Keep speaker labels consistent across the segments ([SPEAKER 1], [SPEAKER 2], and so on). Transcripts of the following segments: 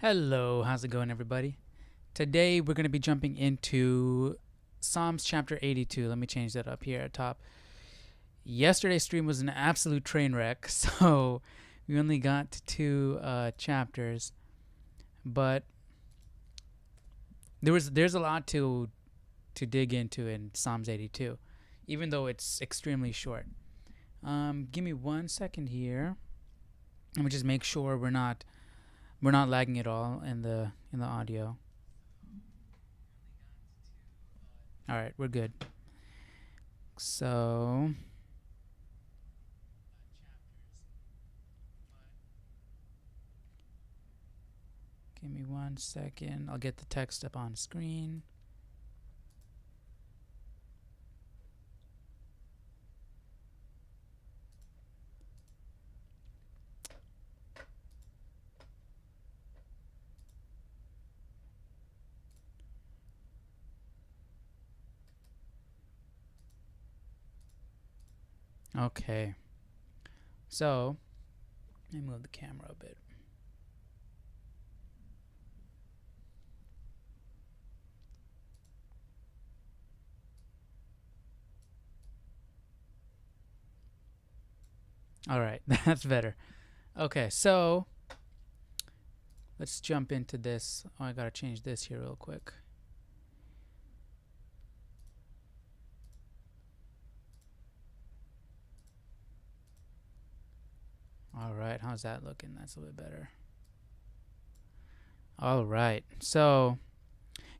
[SPEAKER 1] Hello, how's it going, everybody? Today we're going to be jumping into Psalms chapter 82. Let me change that up here at top. Yesterday's stream was an absolute train wreck, so we only got to two chapters, but there's a lot to dig into in Psalms 82, even though it's extremely short. Give me 1 second here. Let me just make sure we're not lagging at all in the audio. All right, we're good. So give me 1 second. I'll get the text up on screen. Okay. So let me move the camera a bit. All right, that's better. Okay, so let's jump into this. Oh, I gotta change this here real quick. All right, how's that looking? That's a little bit better. All right, so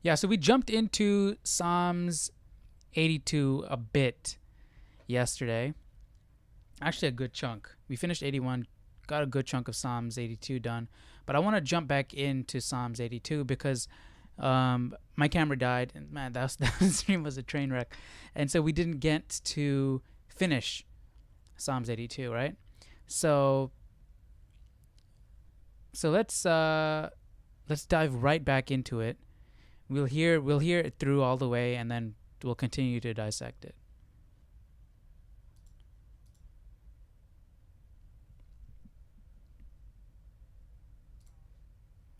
[SPEAKER 1] yeah, so we jumped into Psalms 82 a bit yesterday. Actually, a good chunk. We finished 81, got a good chunk of Psalms 82 done. But I want to jump back into Psalms 82 because my camera died, and man, that stream was a train wreck, and so we didn't get to finish Psalms 82, right? So let's dive right back into it. We'll hear it through all the way, and then we'll continue to dissect it.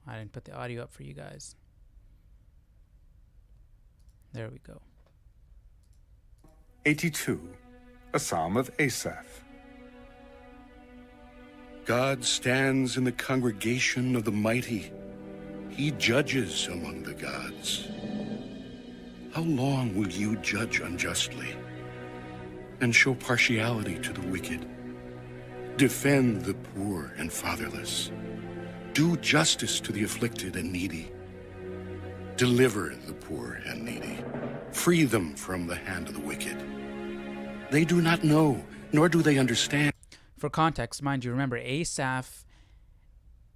[SPEAKER 1] I didn't put the audio up for you guys. There we go.
[SPEAKER 2] 82, a psalm of Asaph.
[SPEAKER 3] God stands in the congregation of the mighty. He judges among the gods. How long will you judge unjustly and show partiality to the wicked? Defend the poor and fatherless. Do justice to the afflicted and needy. Deliver the poor and needy. Free them from the hand of the wicked. They do not know, nor do they understand.
[SPEAKER 1] For context, mind you, remember, Asaph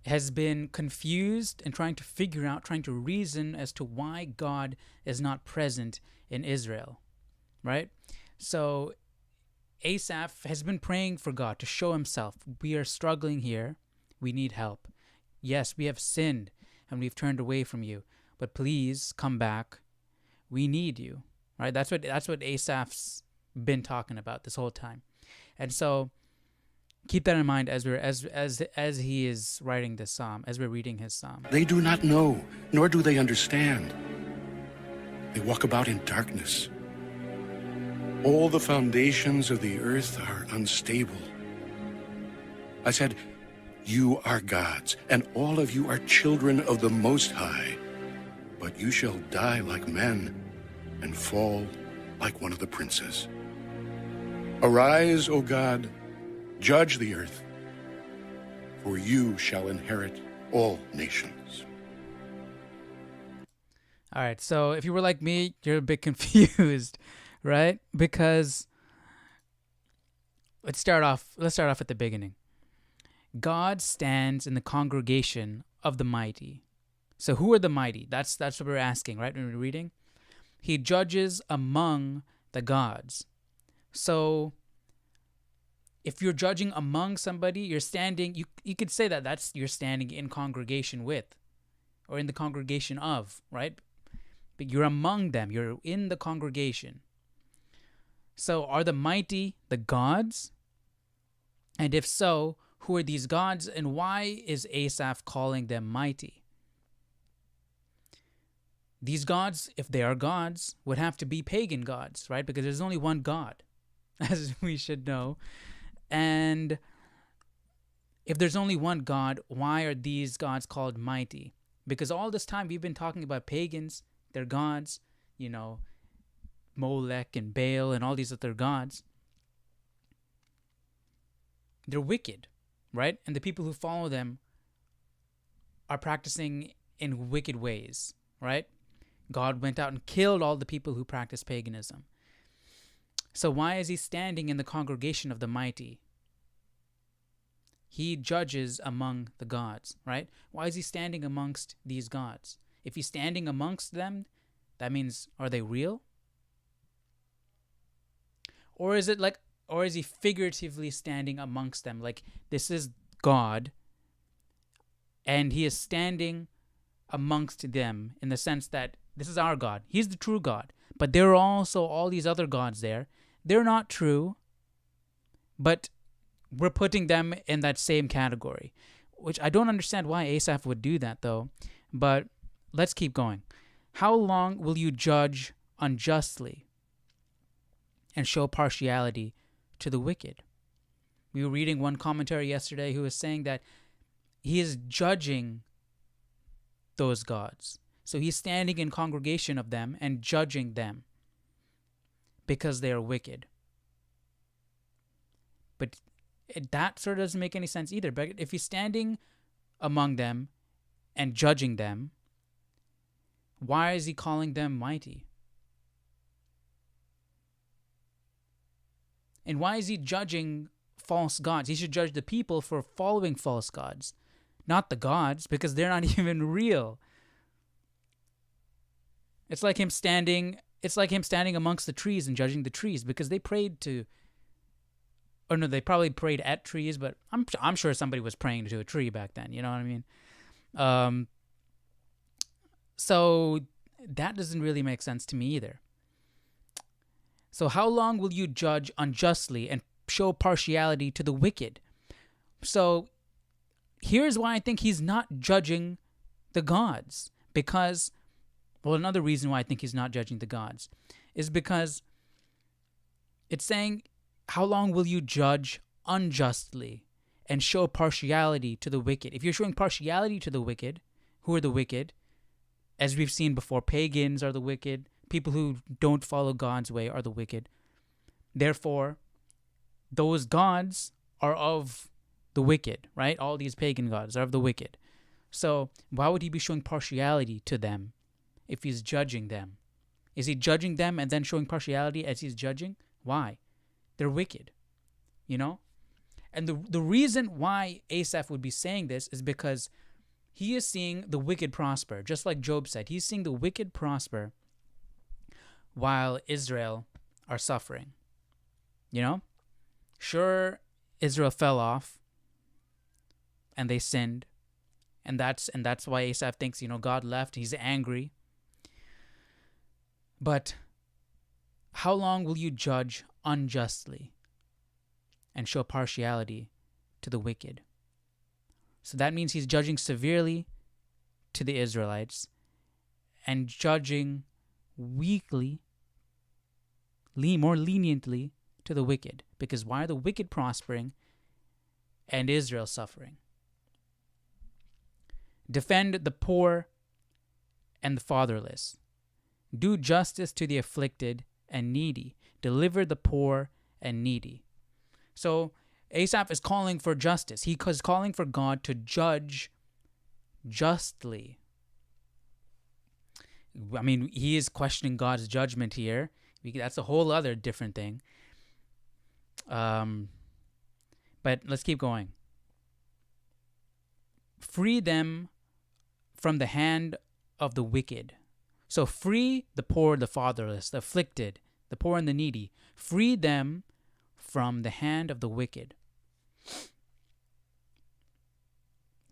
[SPEAKER 1] has been confused and trying to reason as to why God is not present in Israel, right? So Asaph has been praying for God to show himself. We are struggling here. We need help. Yes, we have sinned and we've turned away from you, but please come back. We need you, right? That's what Asaph's been talking about this whole time. And so keep that in mind as he is writing this psalm, as we're reading his psalm.
[SPEAKER 3] They do not know, nor do they understand. They walk about in darkness. All the foundations of the earth are unstable. I said, you are gods, and all of you are children of the Most High. But you shall die like men and fall like one of the princes. Arise, O God, judge the earth, for you shall inherit all nations.
[SPEAKER 1] All right, so if you were like me, you're a bit confused, right? Because let's start off at the beginning. God stands in the congregation of the mighty. So who are the mighty? That's what we're asking, right? When we're reading, he judges among the gods. So if you're judging among somebody, you're standing, you could say that you're standing in congregation with, or in the congregation of, right? But you're among them, you're in the congregation. So are the mighty the gods? And if so, who are these gods, and why is Asaph calling them mighty? These gods, if they are gods, would have to be pagan gods, right? Because there's only one God, as we should know. And if there's only one God, why are these gods called mighty? Because all this time we've been talking about pagans, their gods, Molech and Baal and all these other gods. They're wicked, right? And the people who follow them are practicing in wicked ways, right? God went out and killed all the people who practice paganism. So why is he standing in the congregation of the mighty? He judges among the gods, right? Why is he standing amongst these gods? If he's standing amongst them, that means, are they real? Or is he figuratively standing amongst them? Like, this is God, and he is standing amongst them in the sense that this is our God. He's the true God. But there are also all these other gods there. They're not true, but we're putting them in that same category, which I don't understand why Asaph would do that, though. But let's keep going. How long will you judge unjustly and show partiality to the wicked? We were reading one commentary yesterday who was saying that he is judging those gods. So he's standing in congregation of them and judging them because they are wicked. But that sort of doesn't make any sense either. But if he's standing among them and judging them, why is he calling them mighty? And why is he judging false gods? He should judge the people for following false gods, not the gods, because they're not even real. It's like him standing amongst the trees and judging the trees because they prayed to, or no, they probably prayed at trees, but I'm sure somebody was praying to a tree back then. You know what I mean? So that doesn't really make sense to me either. So how long will you judge unjustly and show partiality to the wicked? So here's why I think he's not judging the gods. Because, well, another reason why I think he's not judging the gods is because it's saying, how long will you judge unjustly and show partiality to the wicked? If you're showing partiality to the wicked, who are the wicked? As we've seen before, pagans are the wicked. People who don't follow God's way are the wicked. Therefore, those gods are of the wicked, right? All these pagan gods are of the wicked. So why would he be showing partiality to them if he's judging them? Is he judging them and then showing partiality as he's judging? Why? They're wicked, And the reason why Asaph would be saying this is because he is seeing the wicked prosper. Just like Job said, he's seeing the wicked prosper while Israel are suffering. Sure, Israel fell off and they sinned. And that's why Asaph thinks, God left. He's angry. But how long will you judge unjustly and show partiality to the wicked? So that means he's judging severely to the Israelites and judging weakly, more leniently to the wicked. Because why are the wicked prospering and Israel suffering? Defend the poor and the fatherless. Do justice to the afflicted and needy. Deliver the poor and needy. So Asaph is calling for justice. He is calling for God to judge justly. I mean, he is questioning God's judgment here. That's a whole other different thing. But let's keep going. Free them from the hand of the wicked. So free the poor, the fatherless, the afflicted, the poor and the needy. Free them from the hand of the wicked.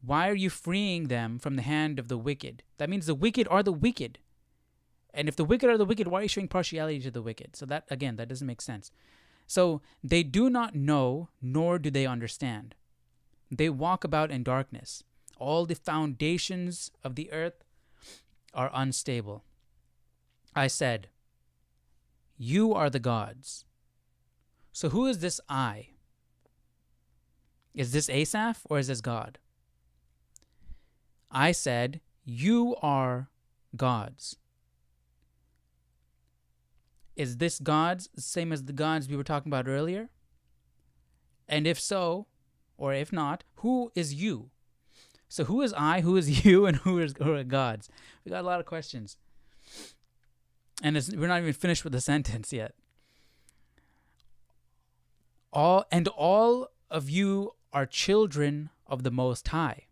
[SPEAKER 1] Why are you freeing them from the hand of the wicked? That means the wicked are the wicked. And if the wicked are the wicked, why are you showing partiality to the wicked? So that doesn't make sense. So they do not know, nor do they understand. They walk about in darkness. All the foundations of the earth are unstable. I said, you are the gods. So who is this I? Is this Asaph or is this God? I said, you are gods. Is this gods the same as the gods we were talking about earlier? And if so, or if not, who is you? So who is I, who is you, and who are gods? We got a lot of questions. And we're not even finished with the sentence yet. All of you are children of the Most High.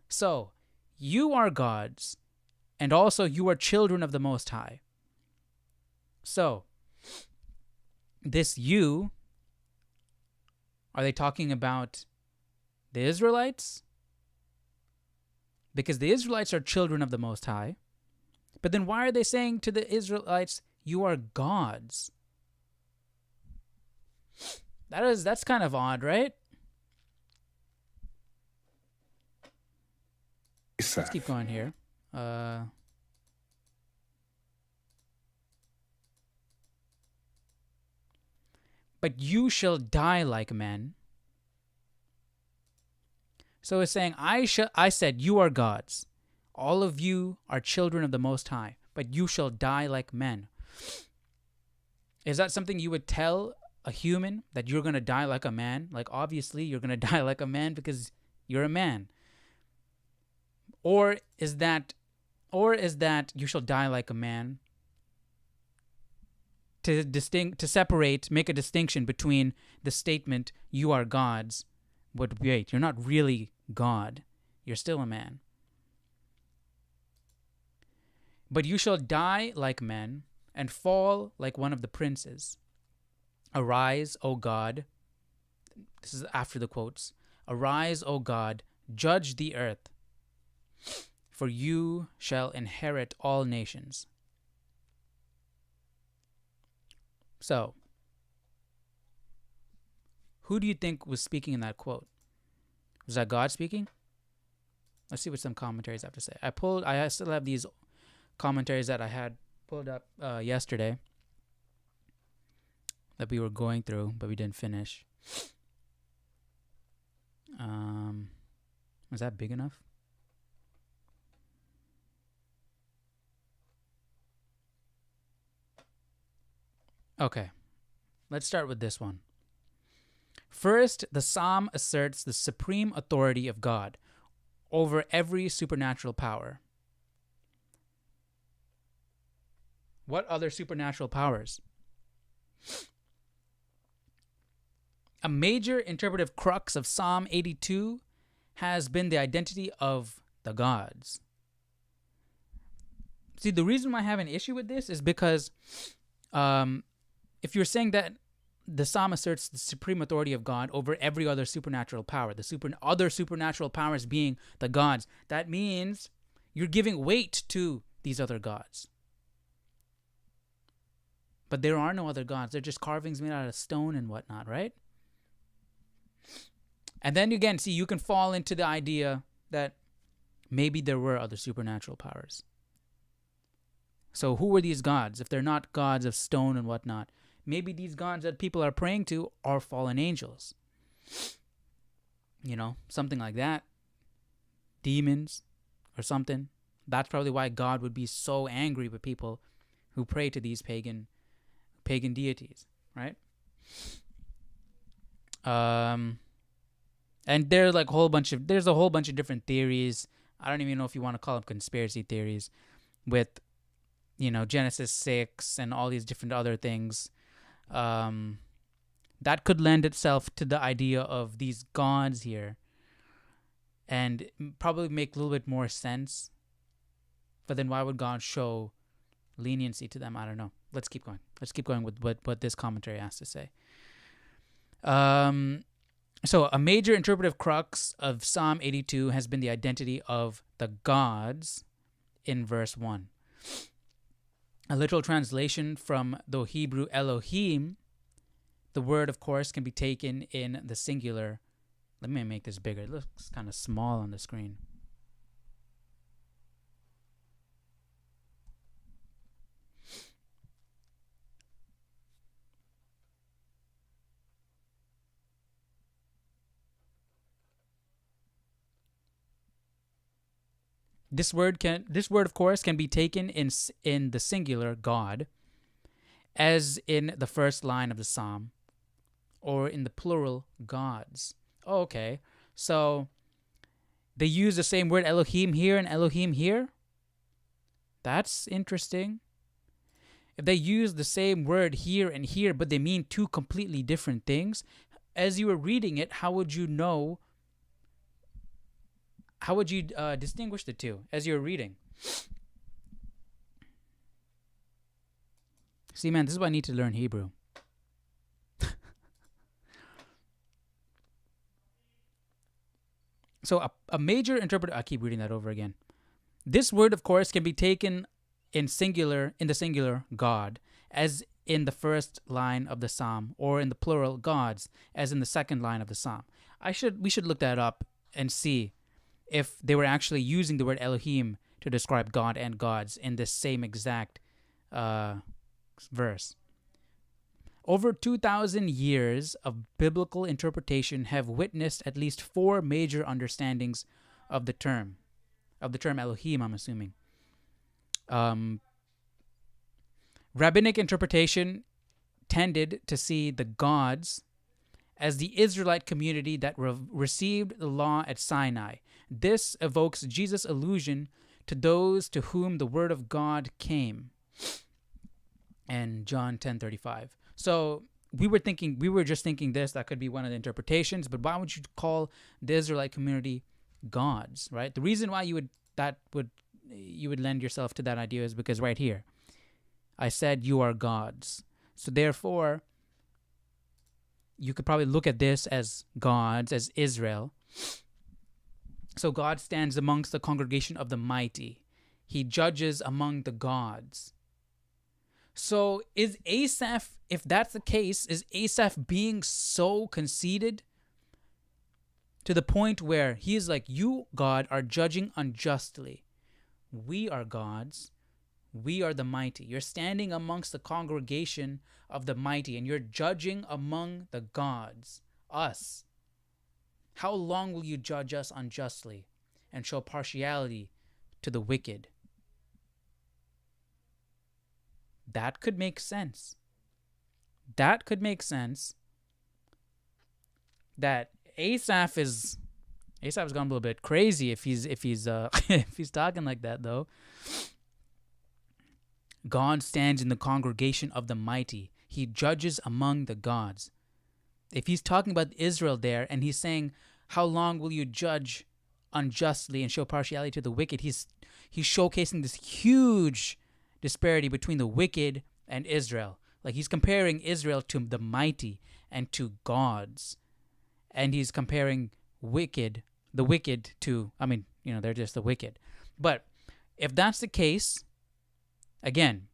[SPEAKER 1] So, you are gods, and also you are children of the Most High. So, this you, are they talking about the Israelites? Because the Israelites are children of the Most High. But then why are they saying to the Israelites, you are gods? That's kind of odd, right? Let's keep going here. But you shall die like men. So it's saying, I said, you are gods. All of you are children of the Most High, but you shall die like men. Is that something you would tell a human, that you're going to die like a man? Like, obviously, you're going to die like a man because you're a man. Or is that you shall die like a man to separate, make a distinction between the statement, you are gods, but wait, you're not really God. You're still a man. But you shall die like men and fall like one of the princes. Arise, O God. This is after the quotes. Arise, O God, judge the earth, for you shall inherit all nations. So, who do you think was speaking in that quote? Was that God speaking? Let's see what some commentaries have to say. I still have these commentaries that I had pulled up yesterday that we were going through, but we didn't finish. Was that big enough? Okay, let's start with this one. First, the psalm asserts the supreme authority of God over every supernatural power. What other supernatural powers? A major interpretive crux of Psalm 82 has been the identity of the gods. See, the reason why I have an issue with this is because if you're saying that the psalm asserts the supreme authority of God over every other supernatural power, other supernatural powers being the gods, that means you're giving weight to these other gods. But there are no other gods. They're just carvings made out of stone and whatnot, right? And then again, see, you can fall into the idea that maybe there were other supernatural powers. So who were these gods? If they're not gods of stone and whatnot, maybe these gods that people are praying to are fallen angels. You know, something like that. Demons or something. That's probably why God would be so angry with people who pray to these pagan deities, right? And there's a whole bunch of different theories. I don't even know if you want to call them conspiracy theories with, Genesis 6 and all these different other things. That could lend itself to the idea of these gods here and probably make a little bit more sense. But then why would God show leniency to them? I don't know. Let's keep going. Let's keep going with what this commentary has to say. So a major interpretive crux of Psalm 82 has been the identity of the gods in verse 1. A literal translation from the Hebrew Elohim, the word, of course, can be taken in the singular. Let me make this bigger. It looks kind of small on the screen. This word, of course, can be taken in the singular, God, as in the first line of the psalm, or in the plural, gods. Oh, okay, so they use the same word Elohim here and Elohim here? That's interesting. If they use the same word here and here, but they mean two completely different things, as you were reading it, how would you know? How would you distinguish the two as you're reading? See, man, this is why I need to learn Hebrew. So a major interpreter, I keep reading that over again. This word, of course, can be taken in the singular, God, as in the first line of the psalm, or in the plural, gods, as in the second line of the psalm. We should look that up and see if they were actually using the word Elohim to describe God and gods in this same exact verse. Over 2,000 years of biblical interpretation have witnessed at least 4 major understandings of the term Elohim, I'm assuming. Rabbinic interpretation tended to see the gods as the Israelite community that received the law at Sinai. This evokes Jesus' allusion to those to whom the word of God came, and John 10:35. So we were just thinking that could be one of the interpretations, but why would you call the Israelite community gods, right? The reason why you would lend yourself to that idea is because right here, I said you are gods. So therefore, you could probably look at this as gods, as Israel. So God stands amongst the congregation of the mighty. He judges among the gods. So is Asaph, if that's the case, is Asaph being so conceited to the point where he is like, you, God, are judging unjustly. We are gods. We are the mighty. You're standing amongst the congregation of the mighty, and you're judging among the gods, us. How long will you judge us unjustly and show partiality to the wicked? That could make sense. That could make sense. That Asaph is gone a little bit crazy if he's if he's talking like that, though. God stands in the congregation of the mighty. He judges among the gods. If he's talking about Israel there and he's saying, how long will you judge unjustly and show partiality to the wicked? He's showcasing this huge disparity between the wicked and Israel. Like he's comparing Israel to the mighty and to gods. And he's comparing the wicked to, they're just the wicked. But if that's the case, again,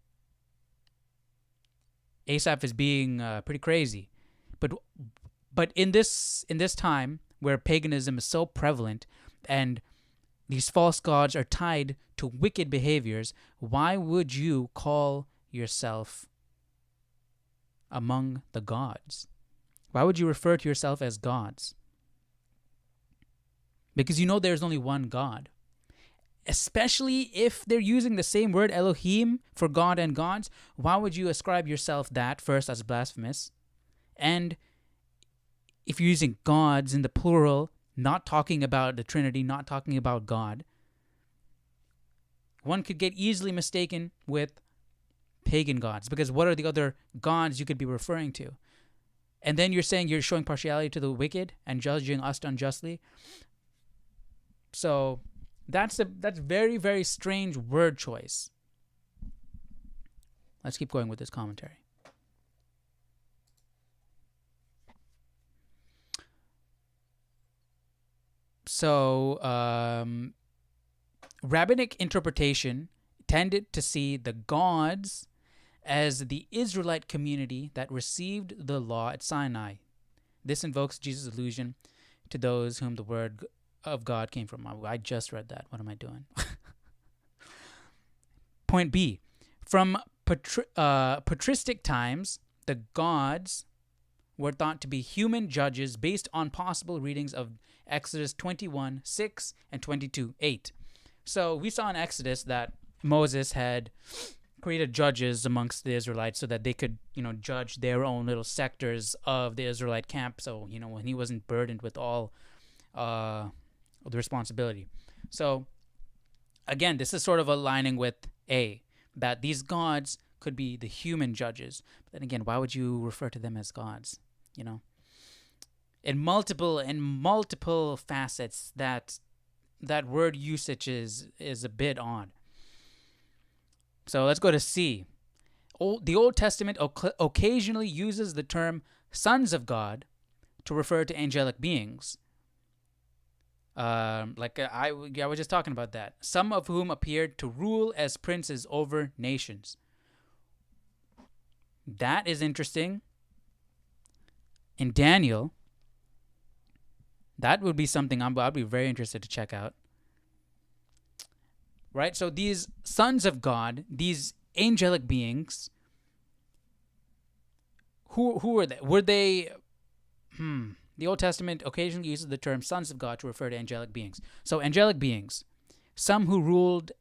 [SPEAKER 1] Asaph is being pretty crazy. But in this time where paganism is so prevalent and these false gods are tied to wicked behaviors, why would you call yourself among the gods? Why would you refer to yourself as gods? Because you know there's only one God. Especially if they're using the same word Elohim for God and gods, why would you ascribe yourself that first as blasphemous? And if you're using gods in the plural, not talking about the Trinity, not talking about God, one could get easily mistaken with pagan gods, because what are the other gods you could be referring to? And then you're saying you're showing partiality to the wicked and judging us unjustly. So that's very, very strange word choice. Let's keep going with this commentary. So, rabbinic interpretation tended to see the gods as the Israelite community that received the law at Sinai. This invokes Jesus' allusion to those whom the word of God came from. I just read that. What am I doing? Point B. From patristic times, the gods were thought to be human judges based on possible readings of Exodus 21:6 and 22:8. So we saw in Exodus that Moses had created judges amongst the Israelites so that they could, judge their own little sectors of the Israelite camp. So, when he wasn't burdened with all the responsibility. So, again, this is sort of aligning with that these gods could be the human judges. But then again, why would you refer to them as gods? In multiple facets, that word usage is a bit odd. So let's go to C. The Old Testament occasionally uses the term sons of God to refer to angelic beings. I was just talking about that. Some of whom appeared to rule as princes over nations. That is interesting. In Daniel, that would be something I'd be very interested to check out. Right? So these sons of God, these angelic beings, who were they? Were they... The Old Testament occasionally uses the term sons of God to refer to angelic beings. So angelic beings, some who ruled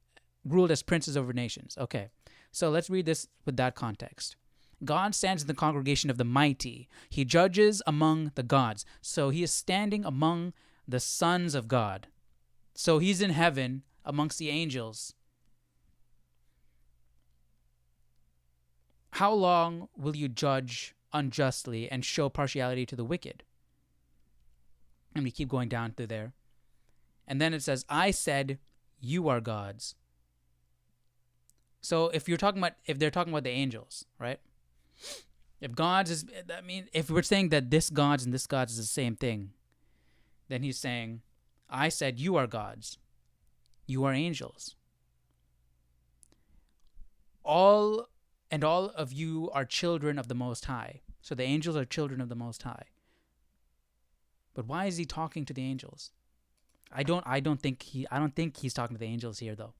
[SPEAKER 1] as princes over nations. Okay, so let's read this with that context. God stands in the congregation of the mighty. He judges among the gods. So he is standing among the sons of God. So he's in heaven amongst the angels. How long will you judge unjustly and show partiality to the wicked? And we keep going down through there. And then it says, I said, you are gods. So if they're talking about the angels, right? If we're saying that this gods and this gods is the same thing, then he's saying, I said, you are gods. You are angels. All of you are children of the Most High. So the angels are children of the Most High. But why is he talking to the angels? I don't think he's talking to the angels here, though.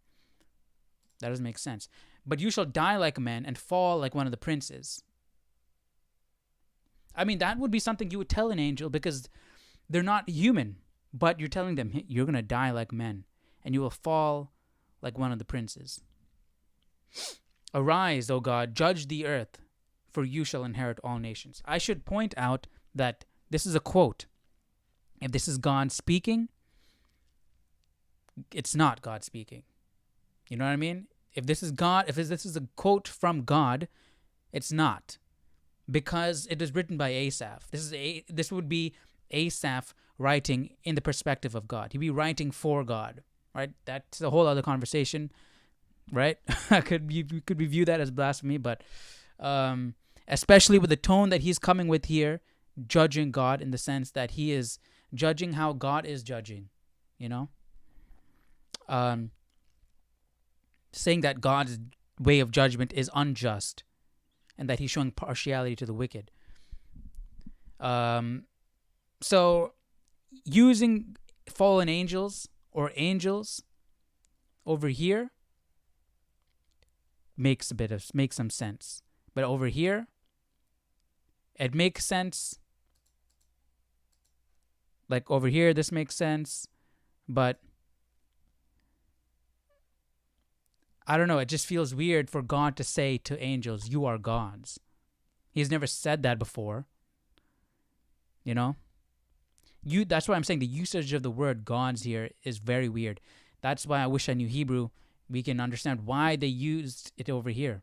[SPEAKER 1] That doesn't make sense. But you shall die like a man and fall like one of the princes. I mean, that would be something you would tell an angel because they're not human. But you're telling them, you're going to die like men and you will fall like one of the princes. Arise, O God, judge the earth, for you shall inherit all nations. I should point out that this is a quote. If this is God speaking, it's not God speaking. You know what I mean? If this is a quote from God, it's not. Because it is written by Asaph. This would be Asaph writing in the perspective of God. He'd be writing for God, right? That's a whole other conversation, right? Could we view that as blasphemy? But especially with the tone that he's coming with here, judging God in the sense that he is judging how God is judging, saying that God's way of judgment is unjust and that he's showing partiality to the wicked. So using fallen angels or angels over here makes some sense. But over here, it makes sense. Like over here, this makes sense. But I don't know. It just feels weird for God to say to angels, you are gods. He's never said that before. That's why I'm saying the usage of the word gods here is very weird. That's why I wish I knew Hebrew. We can understand why they used it over here.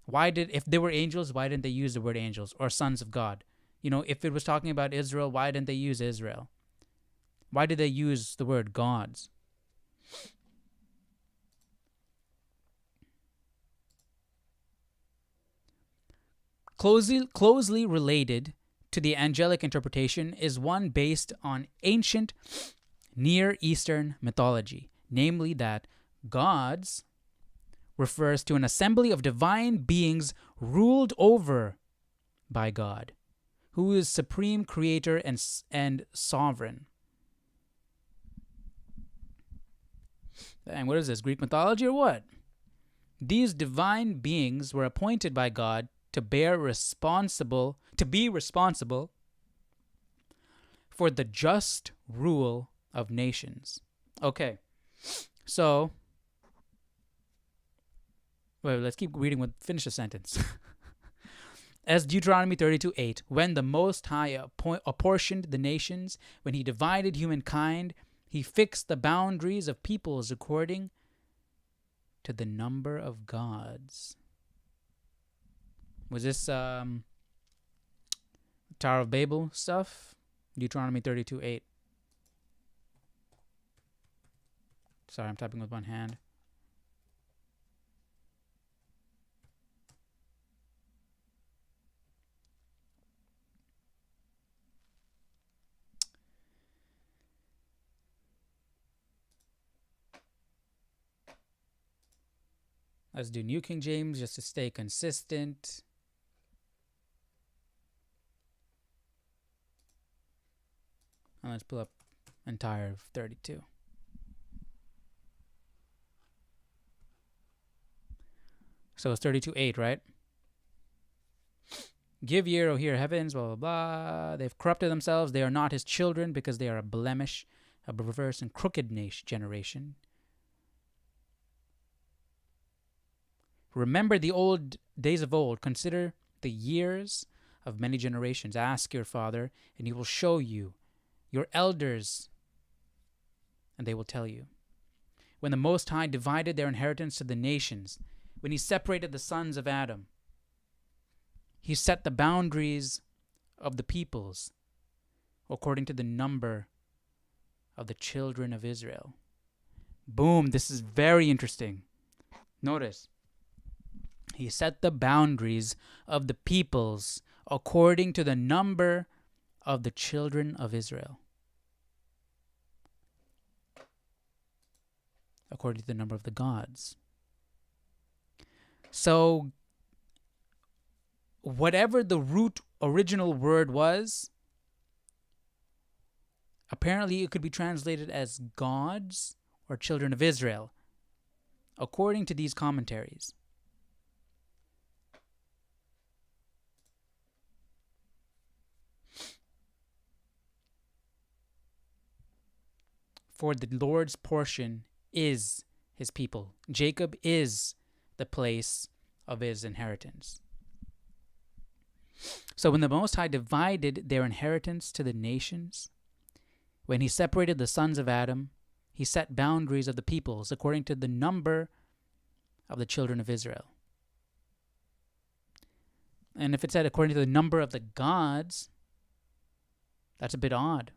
[SPEAKER 1] If they were angels, why didn't they use the word angels or sons of God? If it was talking about Israel, why didn't they use Israel? Why did they use the word gods? Closely related to the angelic interpretation is one based on ancient Near Eastern mythology, namely that gods refers to an assembly of divine beings ruled over by God, who is supreme creator and sovereign. Dang, what is this, Greek mythology or what? These divine beings were appointed by God to be responsible for the just rule of nations. Okay, So, wait, let's keep reading. Finish the sentence. As Deuteronomy 32:8, when the Most High apportioned the nations, when he divided humankind, he fixed the boundaries of peoples according to the number of gods. Was this Tower of Babel stuff? Deuteronomy 32:8. Sorry, I'm typing with one hand. Let's do New King James just to stay consistent. And let's pull up entire 32. So it's 32:8, right? Give ear, O hear heavens, blah, blah, blah. They've corrupted themselves. They are not his children because they are a blemish, a perverse and crooked generation. Remember the old days of old. Consider the years of many generations. Ask your father, and he will show you. Your elders, and they will tell you. When the Most High divided their inheritance to the nations, when he separated the sons of Adam, he set the boundaries of the peoples according to the number of the children of Israel. Boom, this is very interesting. Notice, he set the boundaries of the peoples according to the number of the children of Israel. According to the number of the gods. So, whatever the root original word was, apparently it could be translated as gods or children of Israel, according to these commentaries. For the Lord's portion is his people. Jacob is the place of his inheritance. So when the Most High divided their inheritance to the nations, when he separated the sons of Adam, he set boundaries of the peoples according to the number of the children of Israel. And if it said according to the number of the gods, that's a bit odd.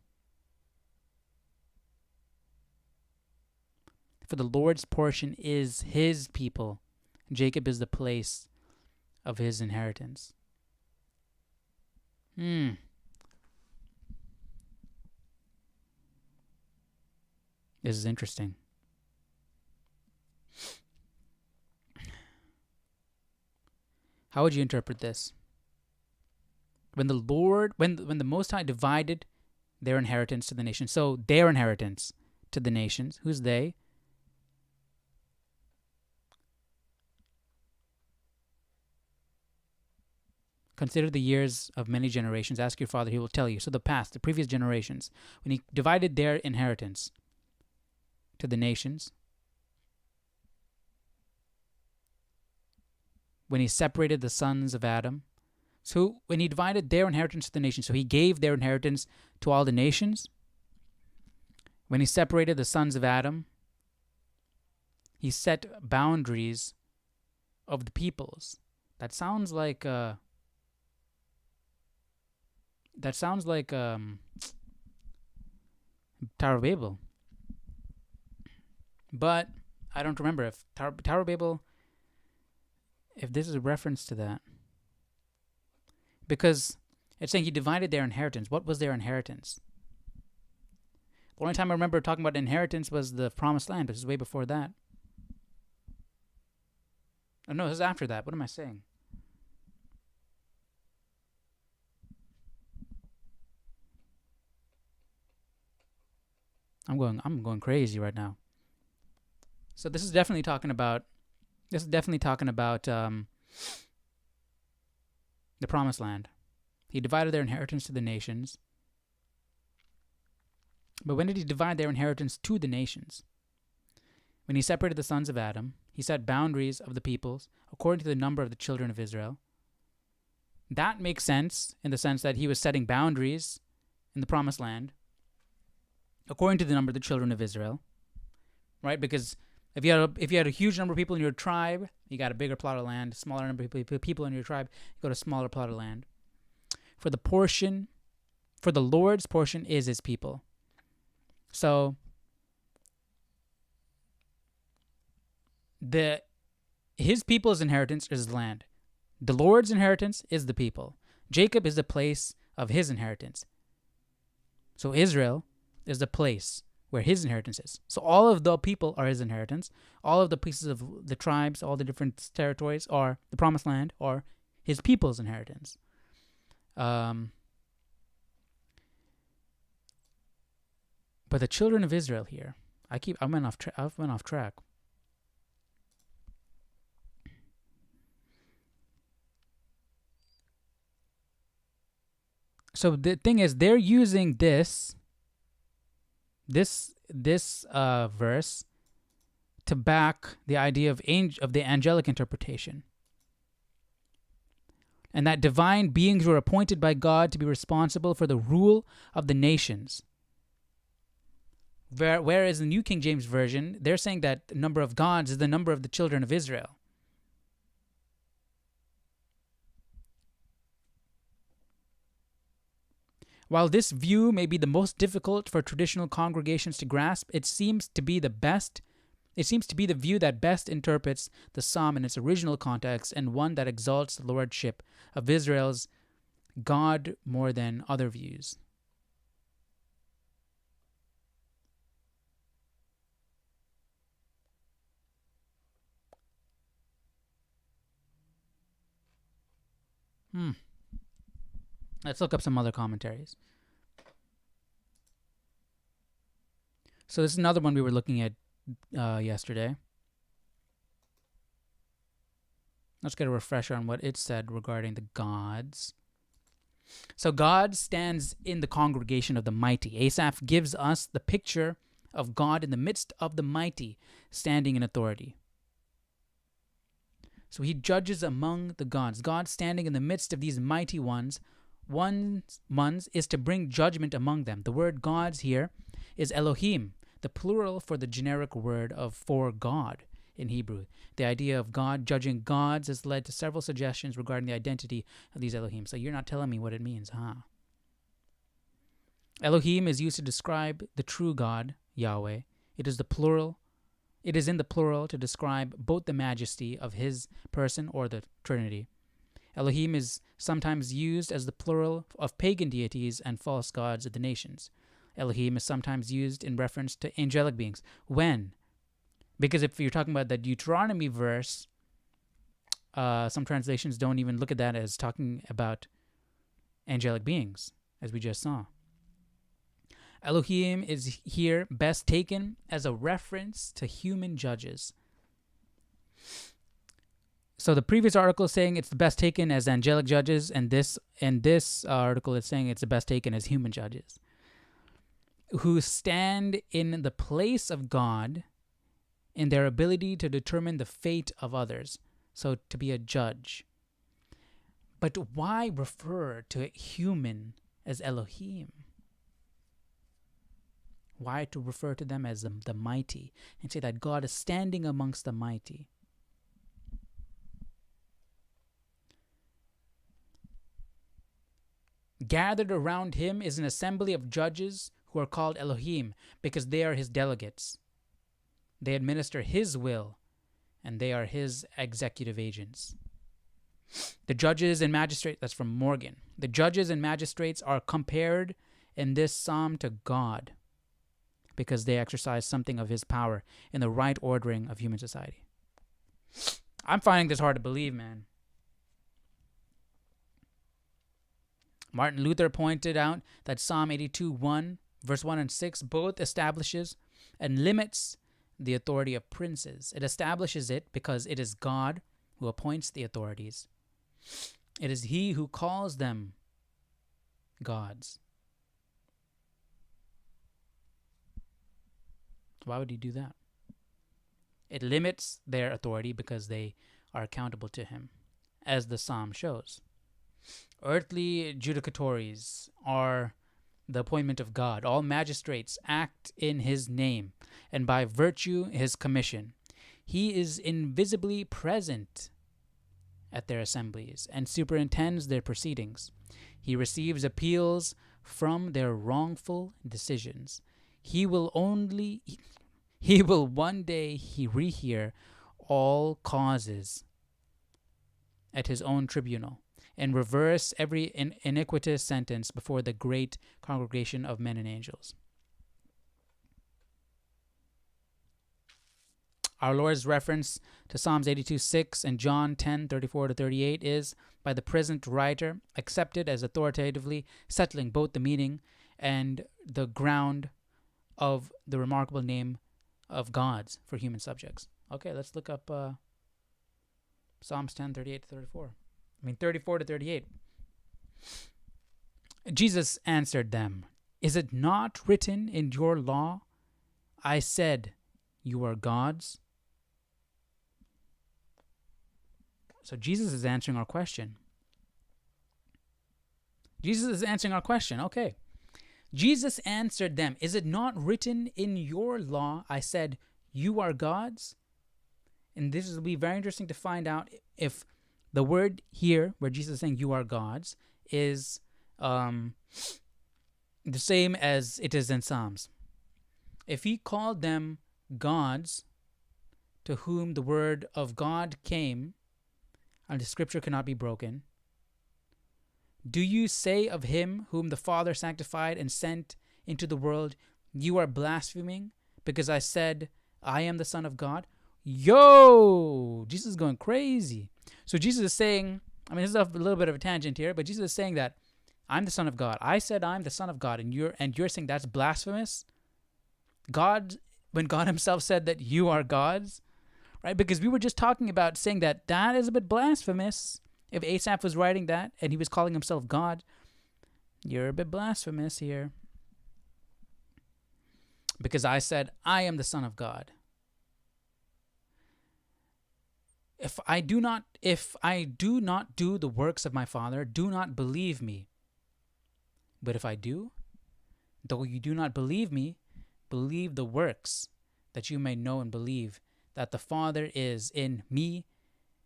[SPEAKER 1] For the Lord's portion is his people. Jacob is the place of his inheritance. This is interesting. How would you interpret this? When the Most High divided their inheritance to the nations, so their inheritance to the nations, who's they? Consider the years of many generations. Ask your father, he will tell you. So the past, the previous generations, when he divided their inheritance to the nations, when he separated the sons of Adam, so when he divided their inheritance to the nations, so he gave their inheritance to all the nations. When he separated the sons of Adam, he set boundaries of the peoples. That sounds like Tower of Babel. But I don't remember if Tower of Babel, if this is a reference to that. Because it's saying he divided their inheritance. What was their inheritance? The only time I remember talking about inheritance was the Promised Land. This is way before that. Oh no, this is after that. What am I saying? I'm going crazy right now. So this is definitely talking about the Promised Land. He divided their inheritance to the nations. But when did he divide their inheritance to the nations? When he separated the sons of Adam, he set boundaries of the peoples according to the number of the children of Israel. That makes sense in the sense that he was setting boundaries in the promised land according to the number of the children of Israel, right? Because if you had a huge number of people in your tribe, you got a bigger plot of land. Smaller number of people in your tribe, you got a smaller plot of land. For the Lord's portion is his people. So his people's inheritance is land. The Lord's inheritance is the people. Jacob is the place of his inheritance. So Israel is the place where his inheritance is. So all of the people are his inheritance. All of the pieces of the tribes, all the different territories, are the promised land, are his people's inheritance. But the children of Israel here, I went off track. So the thing is, they're using this verse to back the idea of the angelic interpretation, and that divine beings were appointed by God to be responsible for the rule of the nations. Whereas in the New King James Version, they're saying that the number of gods is the number of the children of Israel. While this view may be the most difficult for traditional congregations to grasp, it seems to be the view that best interprets the psalm in its original context, and one that exalts the lordship of Israel's God more than other views. Let's look up some other commentaries. So this is another one we were looking at yesterday. Let's get a refresher on what it said regarding the gods. So God stands in the congregation of the mighty. Asaph gives us the picture of God in the midst of the mighty, standing in authority. So he judges among the gods. God standing in the midst of these mighty ones. One's is to bring judgment among them. The word gods here is Elohim, the plural for the generic word for God in Hebrew. The idea of God judging gods has led to several suggestions regarding the identity of these Elohim. So you're not telling me what it means, huh? Elohim is used to describe the true God, Yahweh. It is in the plural to describe both the majesty of his person or the Trinity. Elohim is sometimes used as the plural of pagan deities and false gods of the nations. Elohim is sometimes used in reference to angelic beings. When? Because if you're talking about the Deuteronomy verse, some translations don't even look at that as talking about angelic beings, as we just saw. Elohim is here best taken as a reference to human judges. So the previous article is saying it's the best taken as angelic judges, and this article is saying it's the best taken as human judges who stand in the place of God in their ability to determine the fate of others, so to be a judge. But why refer to human as Elohim? Why to refer to them as the mighty and say that God is standing amongst the mighty? Gathered around him is an assembly of judges who are called Elohim because they are his delegates. They administer his will, and they are his executive agents. The judges and magistrates, that's from Morgan. The judges and magistrates are compared in this psalm to God because they exercise something of his power in the right ordering of human society. I'm finding this hard to believe, man. Martin Luther pointed out that Psalm 82:1, verse 1 and 6, both establishes and limits the authority of princes. It establishes it because it is God who appoints the authorities. It is he who calls them gods. Why would he do that? It limits their authority because they are accountable to him, as the psalm shows. Earthly judicatories are the appointment of God. All magistrates act in his name, and by virtue his commission. He is invisibly present at their assemblies and superintends their proceedings. He receives appeals from their wrongful decisions. He will one day rehear all causes at his own tribunal and reverse every iniquitous sentence before the great congregation of men and angels. Our Lord's reference to Psalms 82:6 and John 10:34-38 is, by the present writer, accepted as authoritatively settling both the meaning and the ground of the remarkable name of gods for human subjects. Okay, let's look up Psalms 34-38. Jesus answered them, "Is it not written in your law, I said, you are gods?" So Jesus is answering our question. Okay. Jesus answered them, "Is it not written in your law, I said, you are gods?" And this will be very interesting to find out if the word here, where Jesus is saying you are gods, is the same as it is in Psalms. If he called them gods to whom the word of God came, and the scripture cannot be broken, do you say of him whom the Father sanctified and sent into the world, you are blaspheming because I said, I am the Son of God? Yo! Jesus is going crazy. So Jesus is saying, this is a little bit of a tangent here, but Jesus is saying that I'm the Son of God. I said I'm the Son of God, and you're saying that's blasphemous? When God himself said that you are gods, right? Because we were just talking about saying that is a bit blasphemous. If Asaph was writing that and he was calling himself God, you're a bit blasphemous here. Because I said, I am the Son of God. If I do not do the works of my Father, do not believe me. But if I do, though you do not believe me, believe the works, that you may know and believe that the Father is in me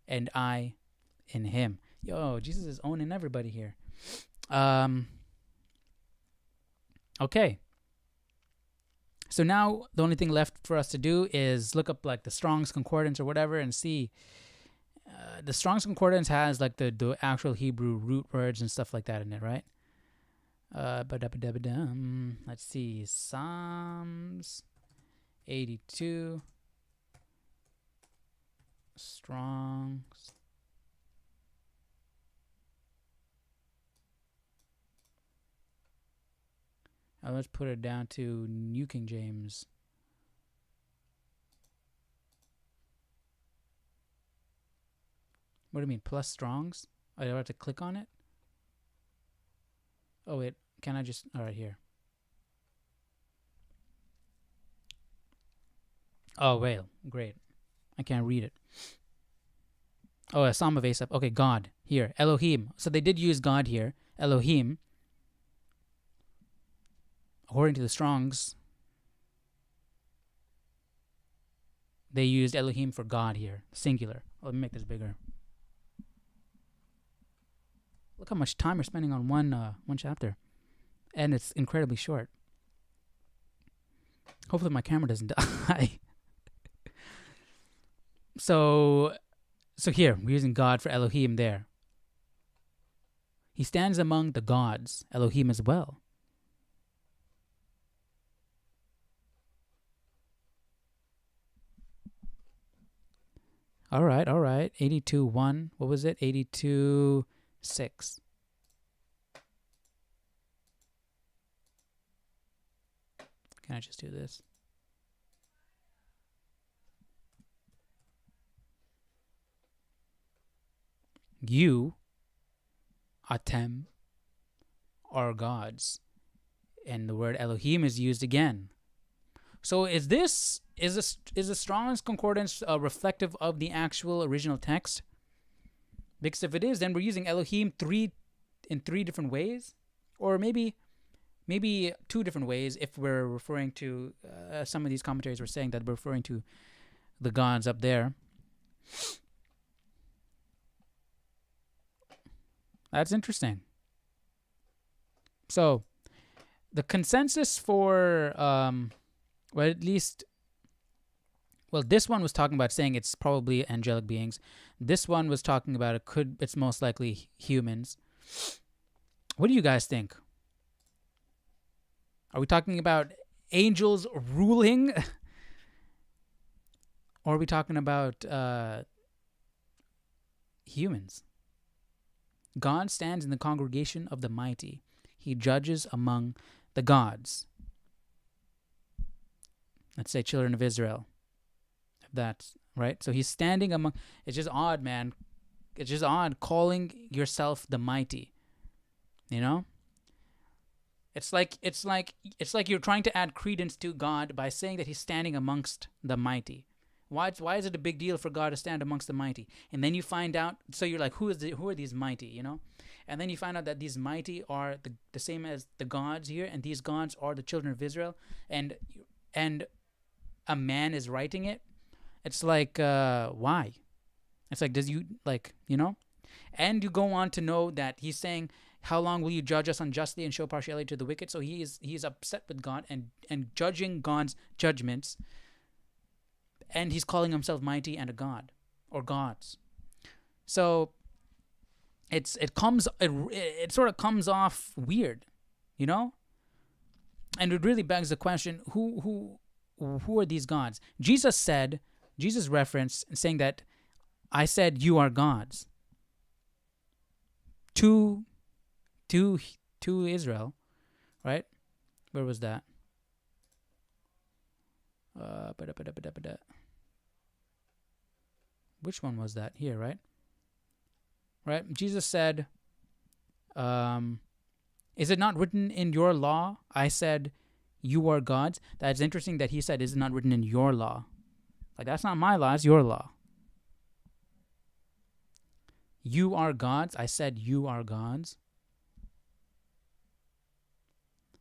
[SPEAKER 1] and I in him. Yo, Jesus is owning everybody here. Okay. So now the only thing left for us to do is look up like the Strong's Concordance or whatever and see. The Strong's Concordance has like the actual Hebrew root words and stuff like that in it, right? Let's see. Psalms 82. Strong's. Let's put it down to New King James. What do you mean? Plus Strong's? I have to click on it? Oh, wait. Can I just... All right, here. Oh, well. Great. I can't read it. Oh, a Psalm of Asaph. Okay, God. Here. Elohim. So they did use God here. Elohim. According to the Strong's, they used Elohim for God here. Singular. Let me make this bigger. Look how much time we're spending on one chapter. And it's incredibly short. Hopefully my camera doesn't die. So here, we're using God for Elohim there. He stands among the gods, Elohim as well. All right. 82:1. What was it? 82:6. Can I just do this? You, Atem, are gods. And the word Elohim is used again. So is the Strong's Concordance reflective of the actual original text? Because if it is, then we're using Elohim in three different ways, or maybe two different ways if we're referring to some of these commentaries were saying that we're referring to the gods up there. That's interesting. So the consensus for this one was talking about saying it's probably angelic beings. This one was talking about it's most likely humans. What do you guys think? Are we talking about angels ruling? Or are we talking about humans? God stands in the congregation of the mighty. He judges among the gods. Let's say children of Israel. That's right. So he's standing among. It's just odd, man. It's just odd calling yourself the mighty. You know? It's like you're trying to add credence to God by saying that he's standing amongst the mighty. Why is it a big deal for God to stand amongst the mighty? And then you find out, so you're like, who are these mighty, you know? And then you find out that these mighty are the same as the gods here, and these gods are the children of Israel, and a man is writing it. It's like, why? It's like, and you go on to know that he's saying, how long will you judge us unjustly and show partiality to the wicked? So he's upset with God and judging God's judgments. And he's calling himself mighty and a god or gods. So it sort of comes off weird, you know? And it really begs the question, who are these gods? Jesus referenced saying that I said you are gods to Israel, right? Where was that? Which one was that? Here, right? Right? Jesus said, is it not written in your law? I said, you are gods. That's interesting that he said, is it not written in your law? Like, that's not my law, it's your law. You are gods. I said, you are gods.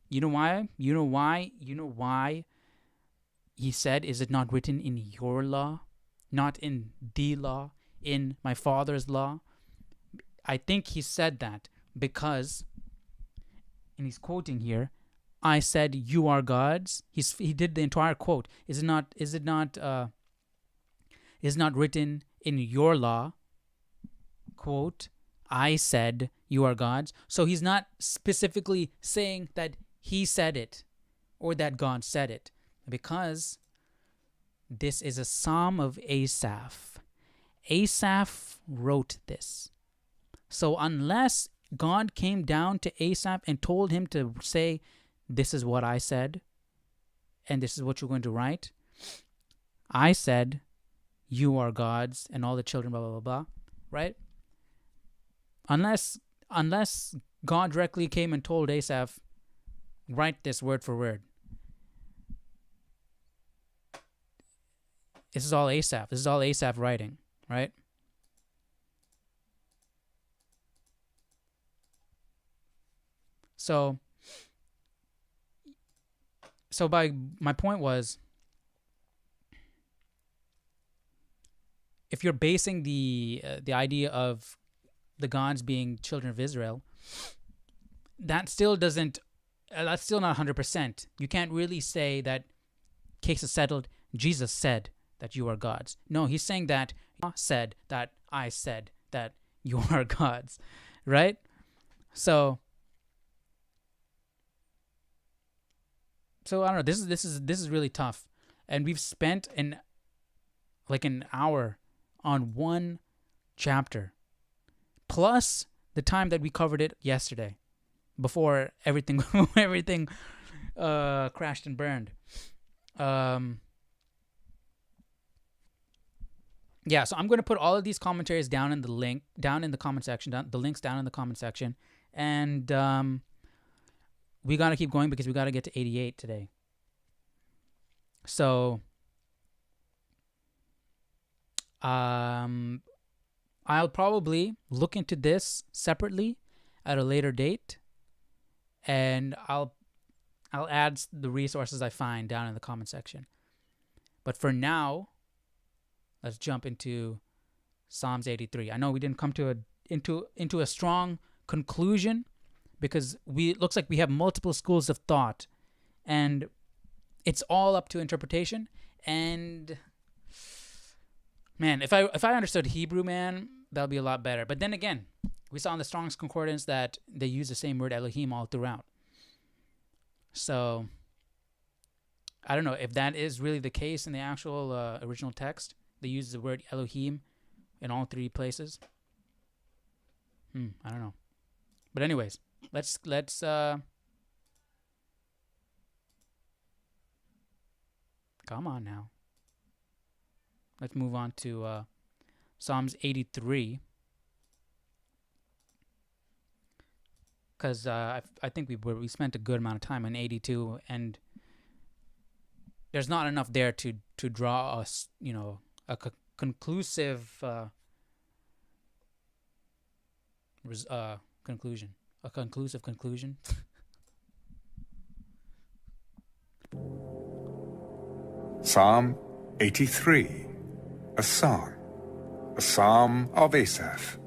[SPEAKER 1] You know why? You know why he said, is it not written in your law? Not in the law, in my Father's law. I think he said that because, and he's quoting here, I said you are gods. He did the entire quote. Is it not written in your law? Quote, I said you are gods. So he's not specifically saying that he said it or that God said it, because this is a psalm of Asaph. Asaph wrote this. So unless God came down to Asaph and told him to say, this is what I said, and this is what you're going to write. I said, you are gods, and all the children, blah, blah, blah, blah, right? Unless God directly came and told Asaph, write this word for word. This is all Asaph. This is all Asaph writing, right? So by my point was, if you're basing the idea of the gods being children of Israel, that's still not 100%. You can't really say that case is settled. Jesus said that you are gods. No, he's saying that I said that you are gods, right? So I don't know. This is really tough, and we've spent an hour on one chapter, plus the time that we covered it yesterday, before everything crashed and burned. Yeah, so I'm going to put all of these commentaries down in the comment section, the links down in the comment section, and we got to keep going because we got to get to 88 today. So I'll probably look into this separately at a later date, and I'll add the resources I find down in the comment section. But for now, let's jump into Psalms 83. I know we didn't come to into a strong conclusion because it looks like we have multiple schools of thought, and it's all up to interpretation. And man, if I understood Hebrew, man, that would be a lot better. But then again, we saw in the Strong's Concordance that they use the same word Elohim all throughout. So I don't know if that is really the case in the actual original text. They use the word Elohim in all three places. I don't know. But anyways, let's come on now. Let's move on to Psalms 83. Because I think we spent a good amount of time on 82, and there's not enough there to draw us, a conclusive conclusion. A conclusive conclusion.
[SPEAKER 2] Psalm 83, a psalm of Asaph.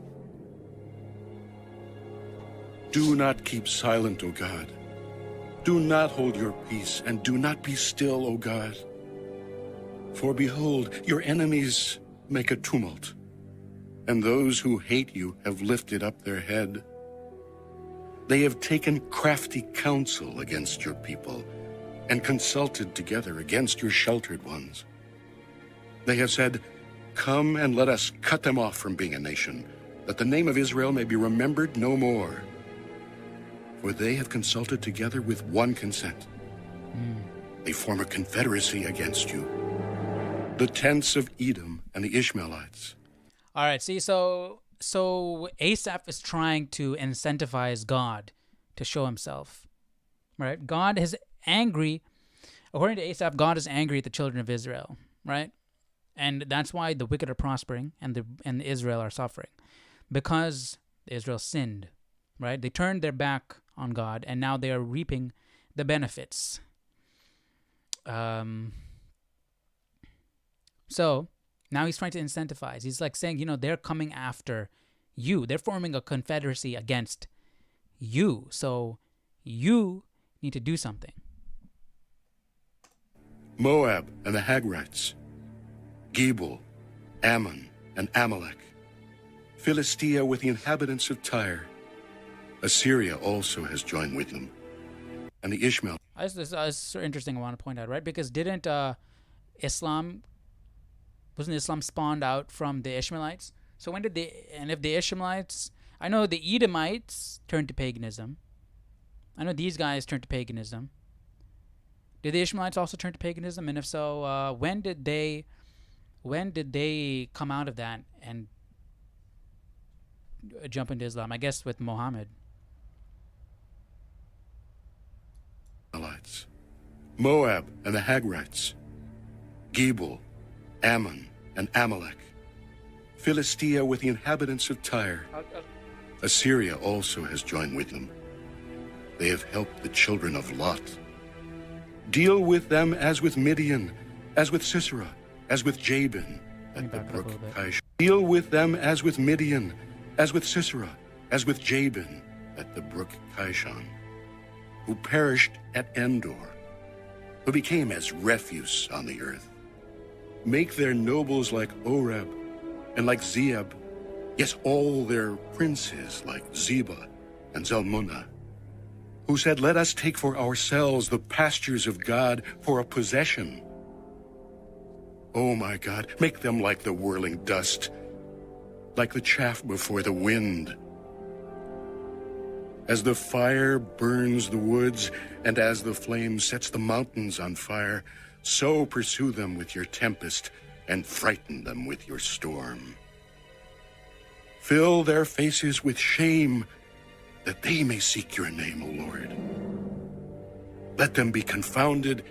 [SPEAKER 3] Do not keep silent, O God. Do not hold your peace, and do not be still, O God. For behold, your enemies make a tumult, and those who hate you have lifted up their head. They have taken crafty counsel against your people, and consulted together against your sheltered ones. They have said, "Come and let us cut them off from being a nation, that the name of Israel may be remembered no more." For they have consulted together with one consent. They form a confederacy against you, the tents of Edom and the Ishmaelites.
[SPEAKER 1] All right, see, so Asaph is trying to incentivize God to show himself, right? God is angry. According to Asaph, God is angry at the children of Israel, right? And that's why the wicked are prospering and the Israel are suffering, because Israel sinned, right? They turned their back on God, and now they are reaping the benefits. So now he's trying to incentivize. He's like saying, they're coming after you. They're forming a confederacy against you. So you need to do something.
[SPEAKER 3] Moab and the Hagrites, Gebal, Ammon, and Amalek, Philistia with the inhabitants of Tyre. Assyria also has joined with them, and the Ishmael.
[SPEAKER 1] This is so interesting. I want to point out, right? Because wasn't Islam spawned out from the Ishmaelites? So when did if the Ishmaelites, I know the Edomites turned to paganism. I know these guys turned to paganism. Did the Ishmaelites also turn to paganism? And if so, when did they come out of that and jump into Islam? I guess with Muhammad.
[SPEAKER 3] Moab and the Hagrites, Gebal, Ammon, and Amalek, Philistia with the inhabitants of Tyre. Assyria also has joined with them. They have helped the children of Lot. Deal with them as with Midian, as with Sisera, as with Jabin at the brook Kishon. Deal with them as with Midian, as with Sisera, as with Jabin at the brook Kishon, who perished at Endor, who became as refuse on the earth. Make their nobles like Oreb and like Zeeb, yes, all their princes like Zebah and Zalmunna, who said, "Let us take for ourselves the pastures of God for a possession." Oh my God, make them like the whirling dust, like the chaff before the wind. As the fire burns the woods, and as the flame sets the mountains on fire, so pursue them with your tempest, and frighten them with your storm. Fill their faces with shame, that they may seek your name, O Lord. Let them be confounded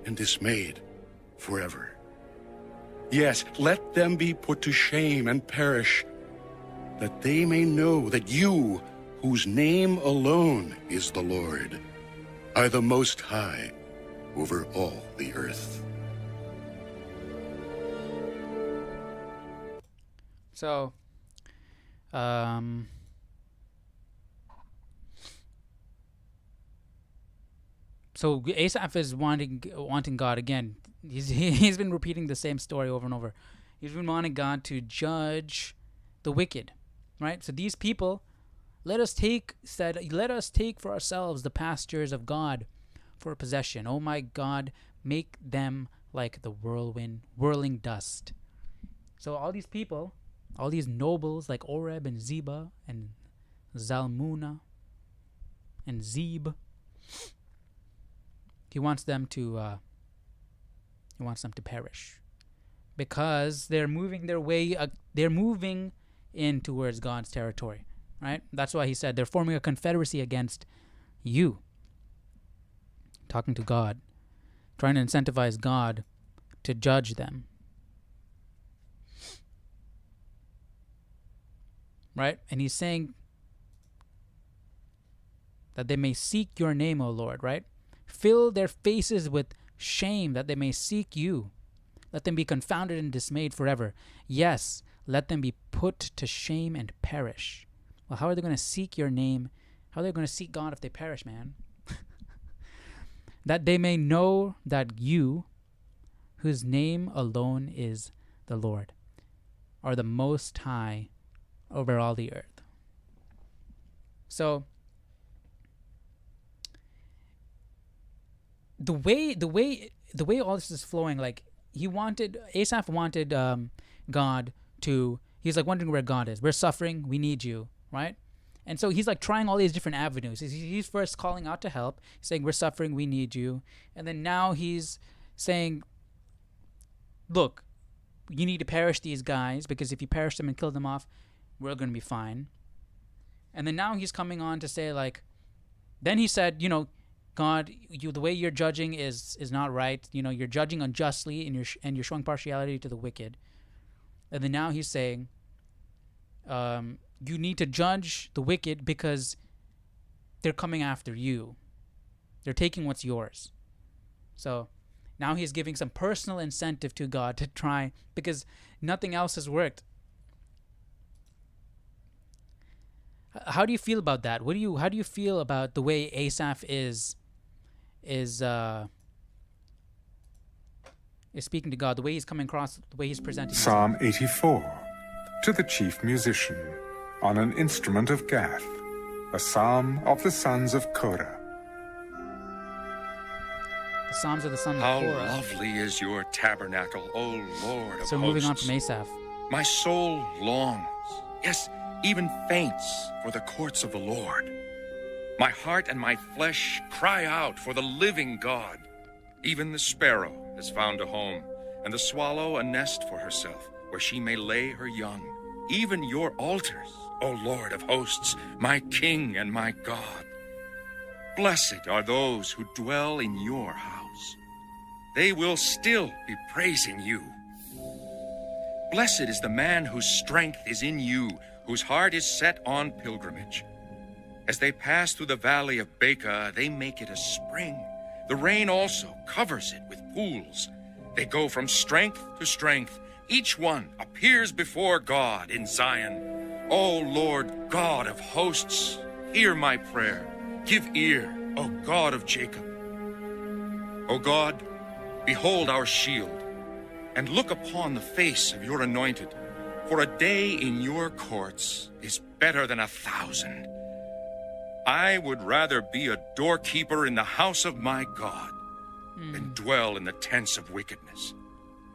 [SPEAKER 3] and dismayed, forever. Yes, let them be put to shame and perish, that they may know that you, whose name alone is the Lord, are the Most High over all the earth.
[SPEAKER 1] So, so Asaph is wanting God again. He's been repeating the same story over and over. He's been wanting God to judge the wicked, right? So these people, let us take for ourselves the pastures of God for a possession. Oh my God, make them like the whirling dust. So all these people, all these nobles like Oreb and Zeba and Zalmunna and Zeb, he wants them to perish, because they're moving in towards God's territory, right? That's why he said they're forming a confederacy against you. Talking to God, trying to incentivize God to judge them, right? And he's saying that they may seek your name, O Lord, right? Fill their faces with shame, that they may seek you. Let them be confounded and dismayed forever. Yes, let them be put to shame and perish. Well, how are they going to seek your name? How are they going to seek God if they perish, man? That they may know that you, whose name alone is the Lord, are the Most High over all the earth. So, the way all this is flowing, like Asaph wanted God to. He's like wondering where God is. We're suffering. We need you, right? And so he's like trying all these different avenues. He's first calling out to help, saying we're suffering. We need you. And then now he's saying, look, you need to perish these guys, because if you perish them and kill them off, we're going to be fine. And then now he's coming on to say, like, then he said, God, the way you're judging is not right. You're judging unjustly, and you're showing partiality to the wicked. And then now he's saying, you need to judge the wicked because they're coming after you. They're taking what's yours. So now he's giving some personal incentive to God to try, because nothing else has worked. How do you feel about that? How do you feel about the way Asaph is speaking to God, the way he's coming across, the way he's presenting
[SPEAKER 2] Psalm 84, to the chief musician, on an instrument of Gath, a psalm of the sons of Korah.
[SPEAKER 1] The Psalms of the sons of
[SPEAKER 4] How
[SPEAKER 1] Korah.
[SPEAKER 4] lovely is your tabernacle, O Lord of
[SPEAKER 1] So
[SPEAKER 4] hosts.
[SPEAKER 1] moving on from Asaph.
[SPEAKER 4] My soul longs, yes, even faints for the courts of the Lord. My heart and my flesh cry out for the living God. Even the sparrow has found a home, and the swallow a nest for herself, where she may lay her young. Even your altars, O Lord of hosts, my King and my God. Blessed are those who dwell in your house. They will still be praising you. Blessed is the man whose strength is in you, whose heart is set on pilgrimage. As they pass through the valley of Baca, they make it a spring. The rain also covers it with pools. They go from strength to strength. Each one appears before God in Zion. O Lord God of hosts, hear my prayer. Give ear, O God of Jacob. O God, behold our shield, and look upon the face of your anointed. For a day in your courts is better than 1,000. I would rather be a doorkeeper in the house of my God than dwell in the tents of wickedness.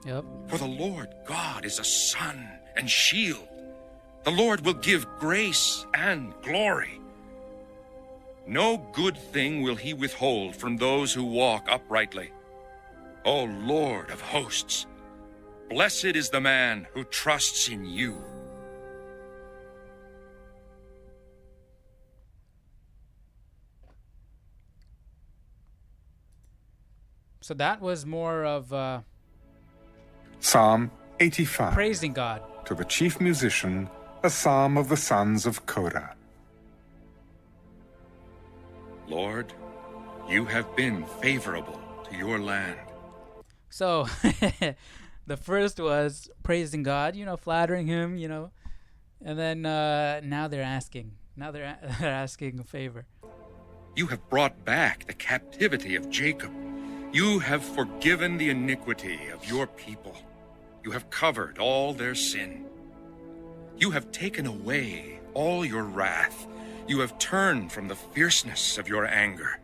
[SPEAKER 1] Yep.
[SPEAKER 4] For the Lord God is a sun and shield. The Lord will give grace and glory. No good thing will he withhold from those who walk uprightly. O Lord of hosts, blessed is the man who trusts in you.
[SPEAKER 1] So that was more of
[SPEAKER 2] Psalm 85.
[SPEAKER 1] Praising God.
[SPEAKER 2] To the chief musician, a psalm of the sons of Korah.
[SPEAKER 4] Lord, you have been favorable to your land.
[SPEAKER 1] So, the first was praising God, flattering him, and then now they're asking. Now they're asking a favor.
[SPEAKER 4] You have brought back the captivity of Jacob. You have forgiven the iniquity of your people. You have covered all their sin. You have taken away all your wrath. You have turned from the fierceness of your anger.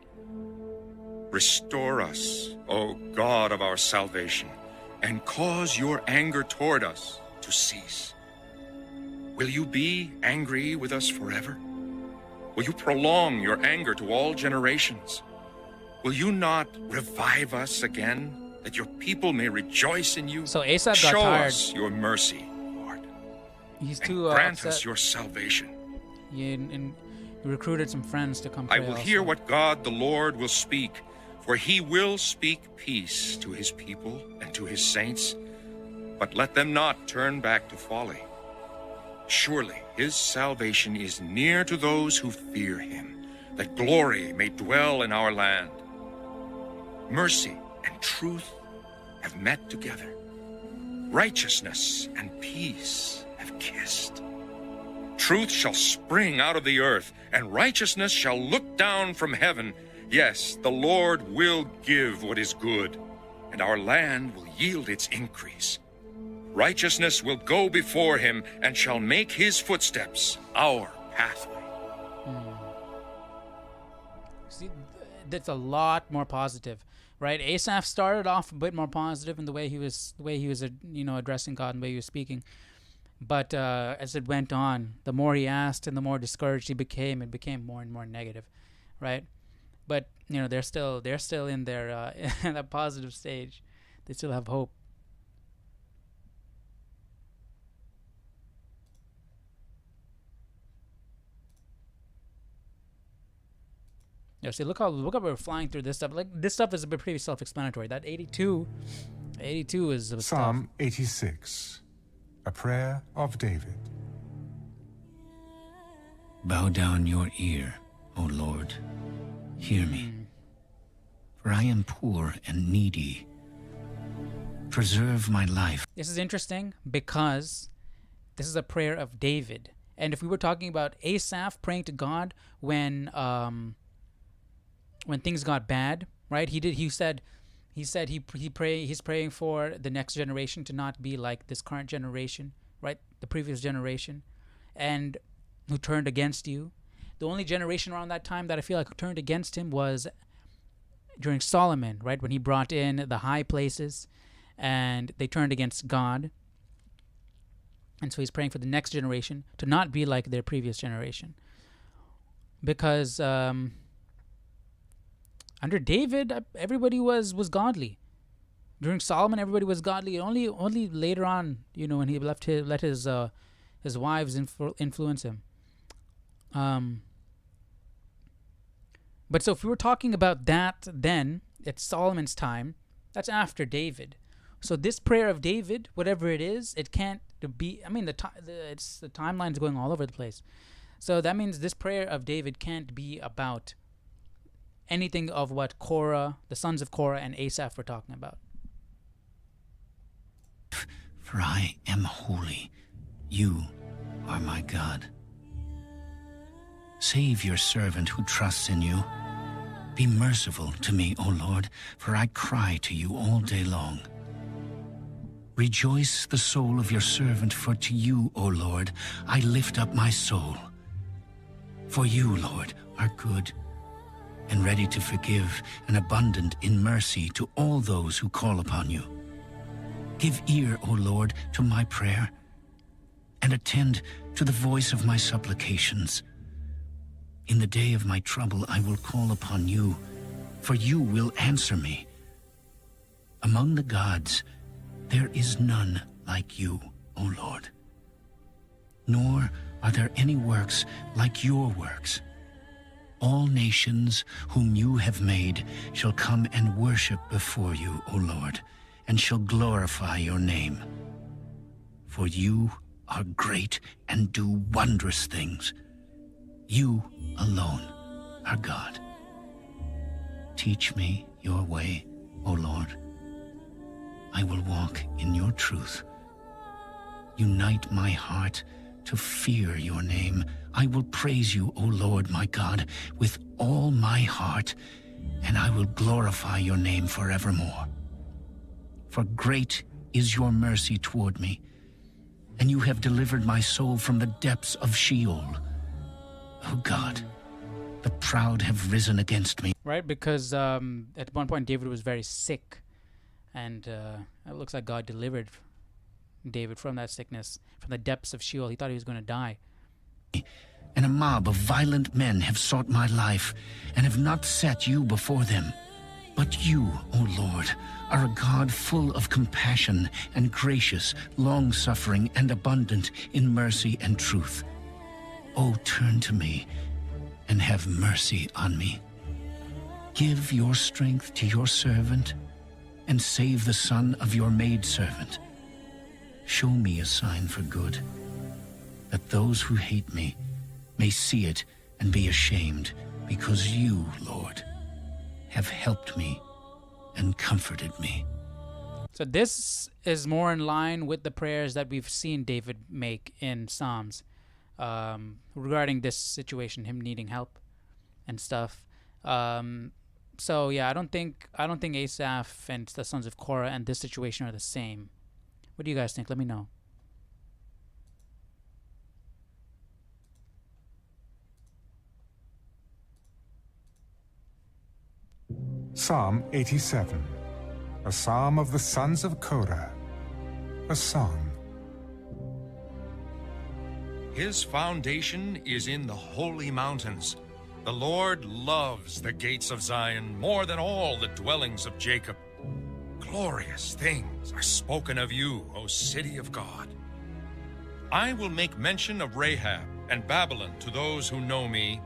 [SPEAKER 4] Restore us, O God of our salvation, and cause your anger toward us to cease. Will you be angry with us forever? Will you prolong your anger to all generations? Will you not revive us again, that your people may rejoice in you?
[SPEAKER 1] So Asaph got
[SPEAKER 4] Show
[SPEAKER 1] tired.
[SPEAKER 4] us your mercy, Lord.
[SPEAKER 1] He's
[SPEAKER 4] And
[SPEAKER 1] too
[SPEAKER 4] grant
[SPEAKER 1] upset.
[SPEAKER 4] us your salvation.
[SPEAKER 1] And he recruited some friends to come pray
[SPEAKER 4] I will
[SPEAKER 1] also.
[SPEAKER 4] hear what God the Lord will speak, for he will speak peace to his people and to his saints, but let them not turn back to folly. Surely his salvation is near to those who fear him, that glory may dwell in our land. Mercy and truth have met together. Righteousness and peace have kissed. Truth shall spring out of the earth, and righteousness shall look down from heaven. Yes, the Lord will give what is good, and our land will yield its increase. Righteousness will go before him, and shall make his footsteps our pathway.
[SPEAKER 1] See, that's a lot more positive, right? Asaph started off a bit more positive in the way he was addressing God and the way he was speaking. But as it went on, the more he asked and the more discouraged he became, it became more and more negative, right? But they're still in their in that positive stage. They still have hope. Yeah, see, look how we're flying through this stuff. Like, this stuff is a bit pretty self-explanatory. That 82 is the
[SPEAKER 2] Psalm 86. A prayer of David.
[SPEAKER 5] Bow down your ear, O Lord. Hear me. For I am poor and needy. Preserve my life.
[SPEAKER 1] This is interesting because this is a prayer of David. And if we were talking about Asaph praying to God when things got bad, right? He's praying for the next generation to not be like this current generation, right? The previous generation, and who turned against you. The only generation around that time that I feel like turned against him was during Solomon, right? When he brought in the high places and they turned against God. And so he's praying for the next generation to not be like their previous generation. Because under David, everybody was godly. During Solomon, everybody was godly. Only later on, when he let his wives influence him. But so if we were talking about that, then it's Solomon's time. That's after David. So this prayer of David, whatever it is, it can't be. I mean, the timeline's going all over the place. So that means this prayer of David can't be about anything of what Korah, the sons of Korah, and Asaph were talking about.
[SPEAKER 5] For I am holy. You are my God. Save your servant who trusts in you. Be merciful to me, O Lord, for I cry to you all day long. Rejoice the soul of your servant, for to you, O Lord, I lift up my soul. For you, Lord, are good and ready to forgive and abundant in mercy to all those who call upon you. Give ear, O Lord, to my prayer, and attend to the voice of my supplications. In the day of my trouble I will call upon you, for you will answer me. Among the gods there is none like you, O Lord. Nor are there any works like your works. All nations whom you have made shall come and worship before you, O Lord, and shall glorify your name. For you are great and do wondrous things. You alone are God. Teach me your way, O Lord. I will walk in your truth. Unite my heart to fear your name. I will praise you, O Lord my God, with all my heart, and I will glorify your name forevermore. For great is your mercy toward me, and you have delivered my soul from the depths of Sheol. O God, the proud have risen against me.
[SPEAKER 1] Right, because at one point David was very sick, and it looks like God delivered David from that sickness, from the depths of Sheol. He thought he was going to die.
[SPEAKER 5] And a mob of violent men have sought my life, and have not set you before them. But you, O Lord, are a God full of compassion and gracious, long-suffering and abundant in mercy and truth. O turn to me and have mercy on me. Give your strength to your servant, and save the son of your maidservant. Show me a sign for good, that those who hate me may see it and be ashamed, because you, Lord, have helped me and comforted me.
[SPEAKER 1] So this is more in line with the prayers that we've seen David make in Psalms regarding this situation, him needing help and stuff. So yeah, I don't think Asaph and the sons of Korah and this situation are the same. What do you guys think? Let me know.
[SPEAKER 2] Psalm 87, a psalm of the sons of Korah, a song.
[SPEAKER 4] His foundation is in the holy mountains. The Lord loves the gates of Zion more than all the dwellings of Jacob. Glorious things are spoken of you, O city of God. I will make mention of Rahab and Babylon to those who know me.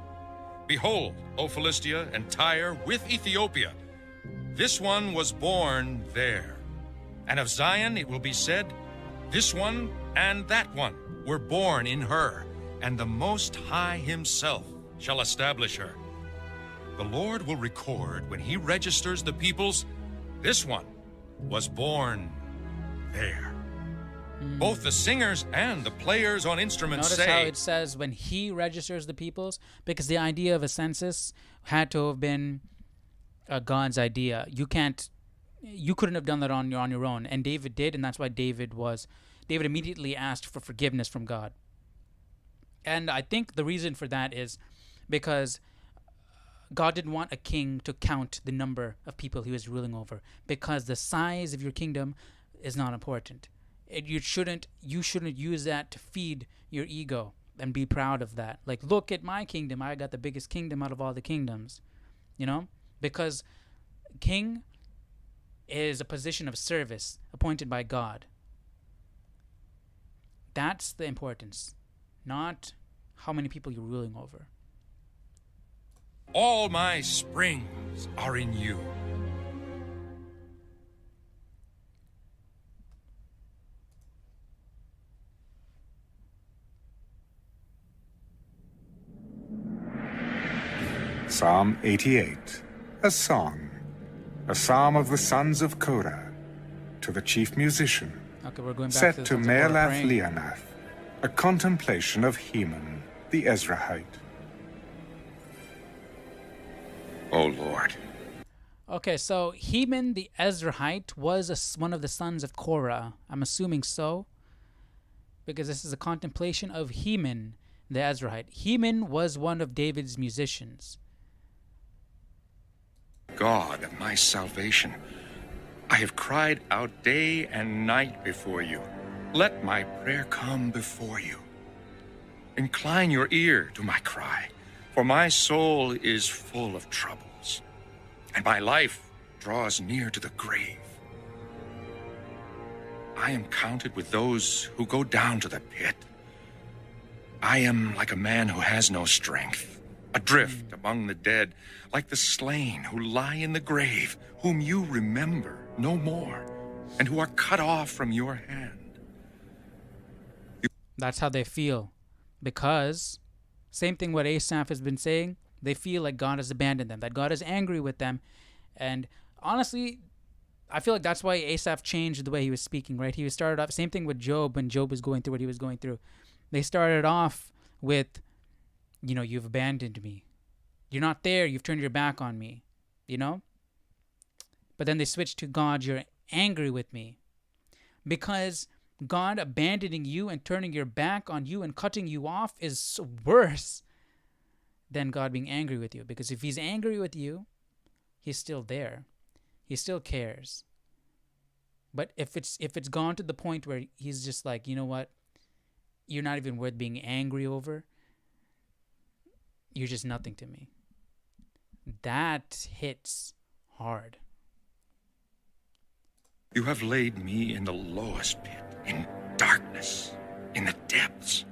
[SPEAKER 4] Behold, O Philistia and Tyre with Ethiopia, this one was born there. And of Zion it will be said, this one and that one were born in her, and the Most High himself shall establish her. The Lord will record when he registers the peoples, this one was born there. Both the singers and the players on instruments
[SPEAKER 1] Notice
[SPEAKER 4] say...
[SPEAKER 1] how it says when he registers the peoples, because the idea of a census had to have been God's idea. You couldn't have done that on your own, and David did, and that's why David immediately asked for forgiveness from God. And I think the reason for that is because God didn't want a king to count the number of people he was ruling over, because the size of your kingdom is not important. You shouldn't use that to feed your ego and be proud of that. Like, look at my kingdom. I got the biggest kingdom out of all the kingdoms. You know? Because king is a position of service appointed by God. That's the importance, not how many people you're ruling over.
[SPEAKER 4] All my springs are in you.
[SPEAKER 2] Psalm 88, a song, a psalm of the sons of Korah, to the chief musician,
[SPEAKER 1] Okay, we're going back
[SPEAKER 2] set
[SPEAKER 1] to the
[SPEAKER 2] to
[SPEAKER 1] sons of Korah
[SPEAKER 2] Me'elath
[SPEAKER 1] praying.
[SPEAKER 2] Leanath, a contemplation of Heman, the Ezrahite.
[SPEAKER 4] O Lord,
[SPEAKER 1] Okay, so Heman the Ezrahite was one of the sons of Korah. I'm assuming so, because this is a contemplation of Heman the Ezrahite. Heman was one of David's musicians.
[SPEAKER 4] God of my salvation, I have cried out day and night before you. Let my prayer come before you. Incline your ear to my cry, for my soul is full of troubles, and my life draws near to the grave. I am counted with those who go down to the pit. I am like a man who has no strength, adrift among the dead, like the slain who lie in the grave, whom you remember no more. and who are cut off from your hand.
[SPEAKER 1] That's how they feel. Because, same thing what Asaph has been saying, they feel like God has abandoned them, that God is angry with them. And honestly, I feel like that's why Asaph changed the way he was speaking, right? He started off, same thing with Job when Job was going through what he was going through. They started off with, you've abandoned me. You're not there. You've turned your back on me, But then they switched to God, you're angry with me. Because God abandoning you and turning your back on you and cutting you off is worse than God being angry with you. Because if he's angry with you, he's still there. He still cares. But if it's gone to the point where he's just like, you know what? You're not even worth being angry over. You're just nothing to me. That hits hard.
[SPEAKER 4] You have laid me in the lowest pit, in darkness, in the depths.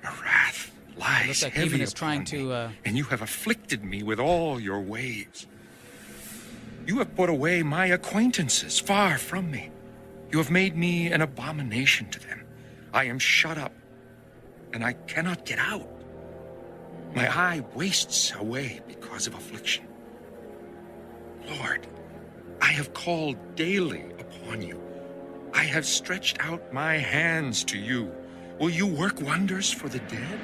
[SPEAKER 4] Your wrath lies
[SPEAKER 1] like
[SPEAKER 4] heavy
[SPEAKER 1] is
[SPEAKER 4] upon
[SPEAKER 1] trying
[SPEAKER 4] me,
[SPEAKER 1] to,
[SPEAKER 4] and you have afflicted me with all your waves. You have put away my acquaintances far from me. You have made me an abomination to them. I am shut up, and I cannot get out. My eye wastes away because of affliction. Lord, I have called daily upon you. I have stretched out my hands to you. Will you work wonders for the dead?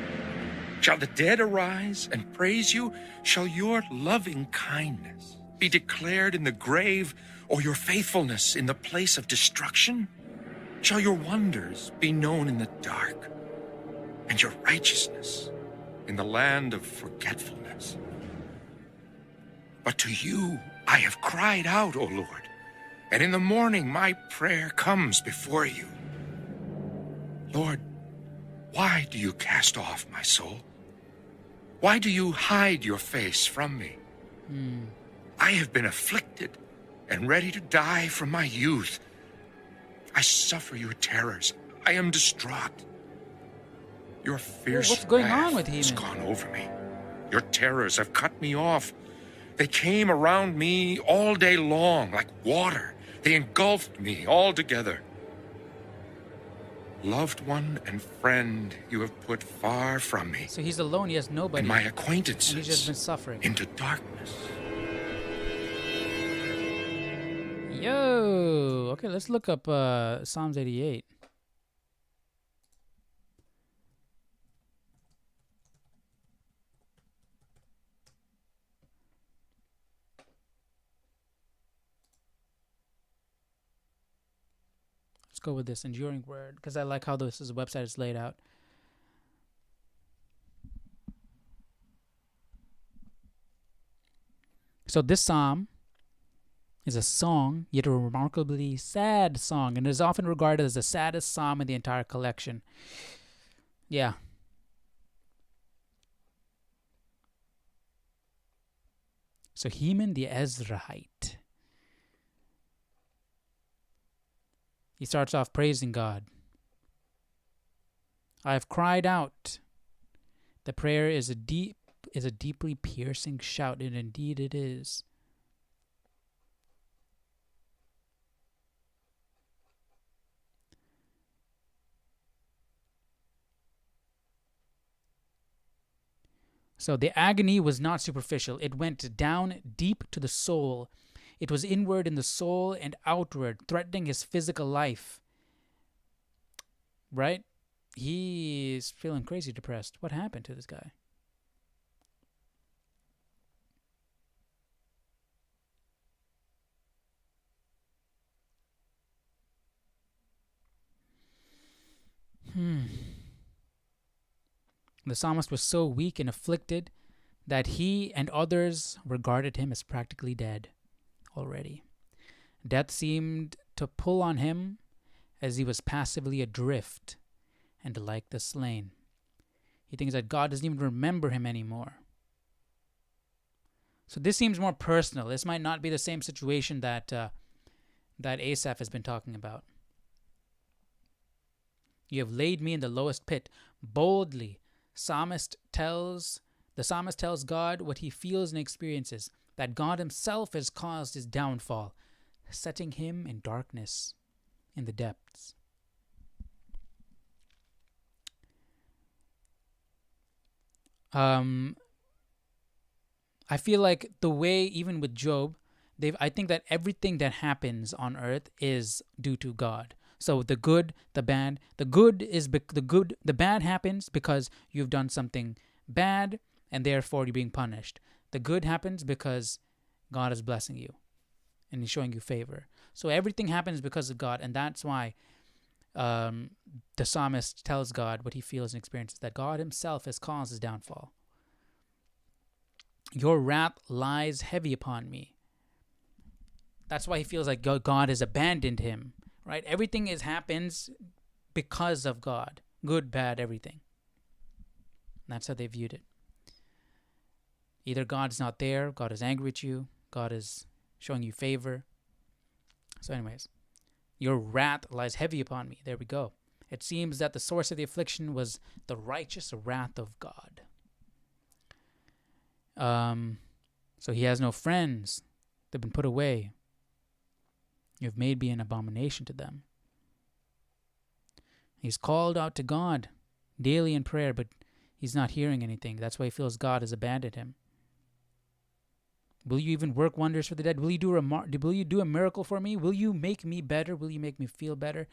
[SPEAKER 4] Shall the dead arise and praise you? Shall your loving kindness be declared in the grave, or your faithfulness in the place of destruction? Shall your wonders be known in the dark, and your righteousness in the land of forgetfulness? But to you I have cried out, O Lord, and in the morning my prayer comes before you. Lord, why do you cast off my soul? Why do you hide your face from me? I have been afflicted and ready to die from my youth. I suffer your terrors. I am distraught. Your fierce
[SPEAKER 1] what's going on
[SPEAKER 4] wrath
[SPEAKER 1] with
[SPEAKER 4] has
[SPEAKER 1] Heman?
[SPEAKER 4] gone over me. Your terrors have cut me off. They came around me all day long like water. They engulfed me altogether. Loved one and friend you have put far from me,
[SPEAKER 1] So he's alone. He has nobody.
[SPEAKER 4] and my
[SPEAKER 1] And
[SPEAKER 4] acquaintances
[SPEAKER 1] he's just been suffering.
[SPEAKER 4] into darkness.
[SPEAKER 1] Yo. Okay, let's look up Psalms 88. Let's go with this enduring word because I like how this website is laid out. So this psalm is a song, yet a remarkably sad song, and is often regarded as the saddest psalm in the entire collection. Yeah. So Heman the Ezrahite. He starts off praising God. I have cried out. The prayer is a deeply piercing shout, and indeed it is. So the agony was not superficial. It went down deep to the soul. It was inward in the soul and outward, threatening his physical life. Right? He's feeling crazy depressed. What happened to this guy? The psalmist was so weak and afflicted that he and others regarded him as practically dead already. Death seemed to pull on him as he was passively adrift and like the slain. He thinks that God doesn't even remember him anymore. So this seems more personal. This might not be the same situation that Asaph has been talking about. You have laid me in the lowest pit. Boldly, the psalmist tells God what he feels and experiences, that God himself has caused his downfall. setting him in darkness in the depths. I feel like the way, even with Job, I think that everything that happens on earth is due to God. So the good, the bad, the bad happens because you've done something bad and therefore you're being punished. The good happens because God is blessing you and He's showing you favor. So everything happens because of God, and that's why the psalmist tells God what he feels and experiences, that God Himself has caused his downfall. Your wrath lies heavy upon me. That's why he feels like God has abandoned him, right? Everything happens because of God. Good, bad, everything. That's how they viewed it. Either God's not there, God is angry at you, God is showing you favor. So anyways, your wrath lies heavy upon me. There we go. It seems that the source of the affliction was the righteous wrath of God. So he has no friends. They've been put away. You have made me an abomination to them. He's called out to God daily in prayer, but he's not hearing anything. That's why he feels God has abandoned him. Will you even work wonders for the dead? Will you do a miracle for me? Will you make me better? Will you make me feel better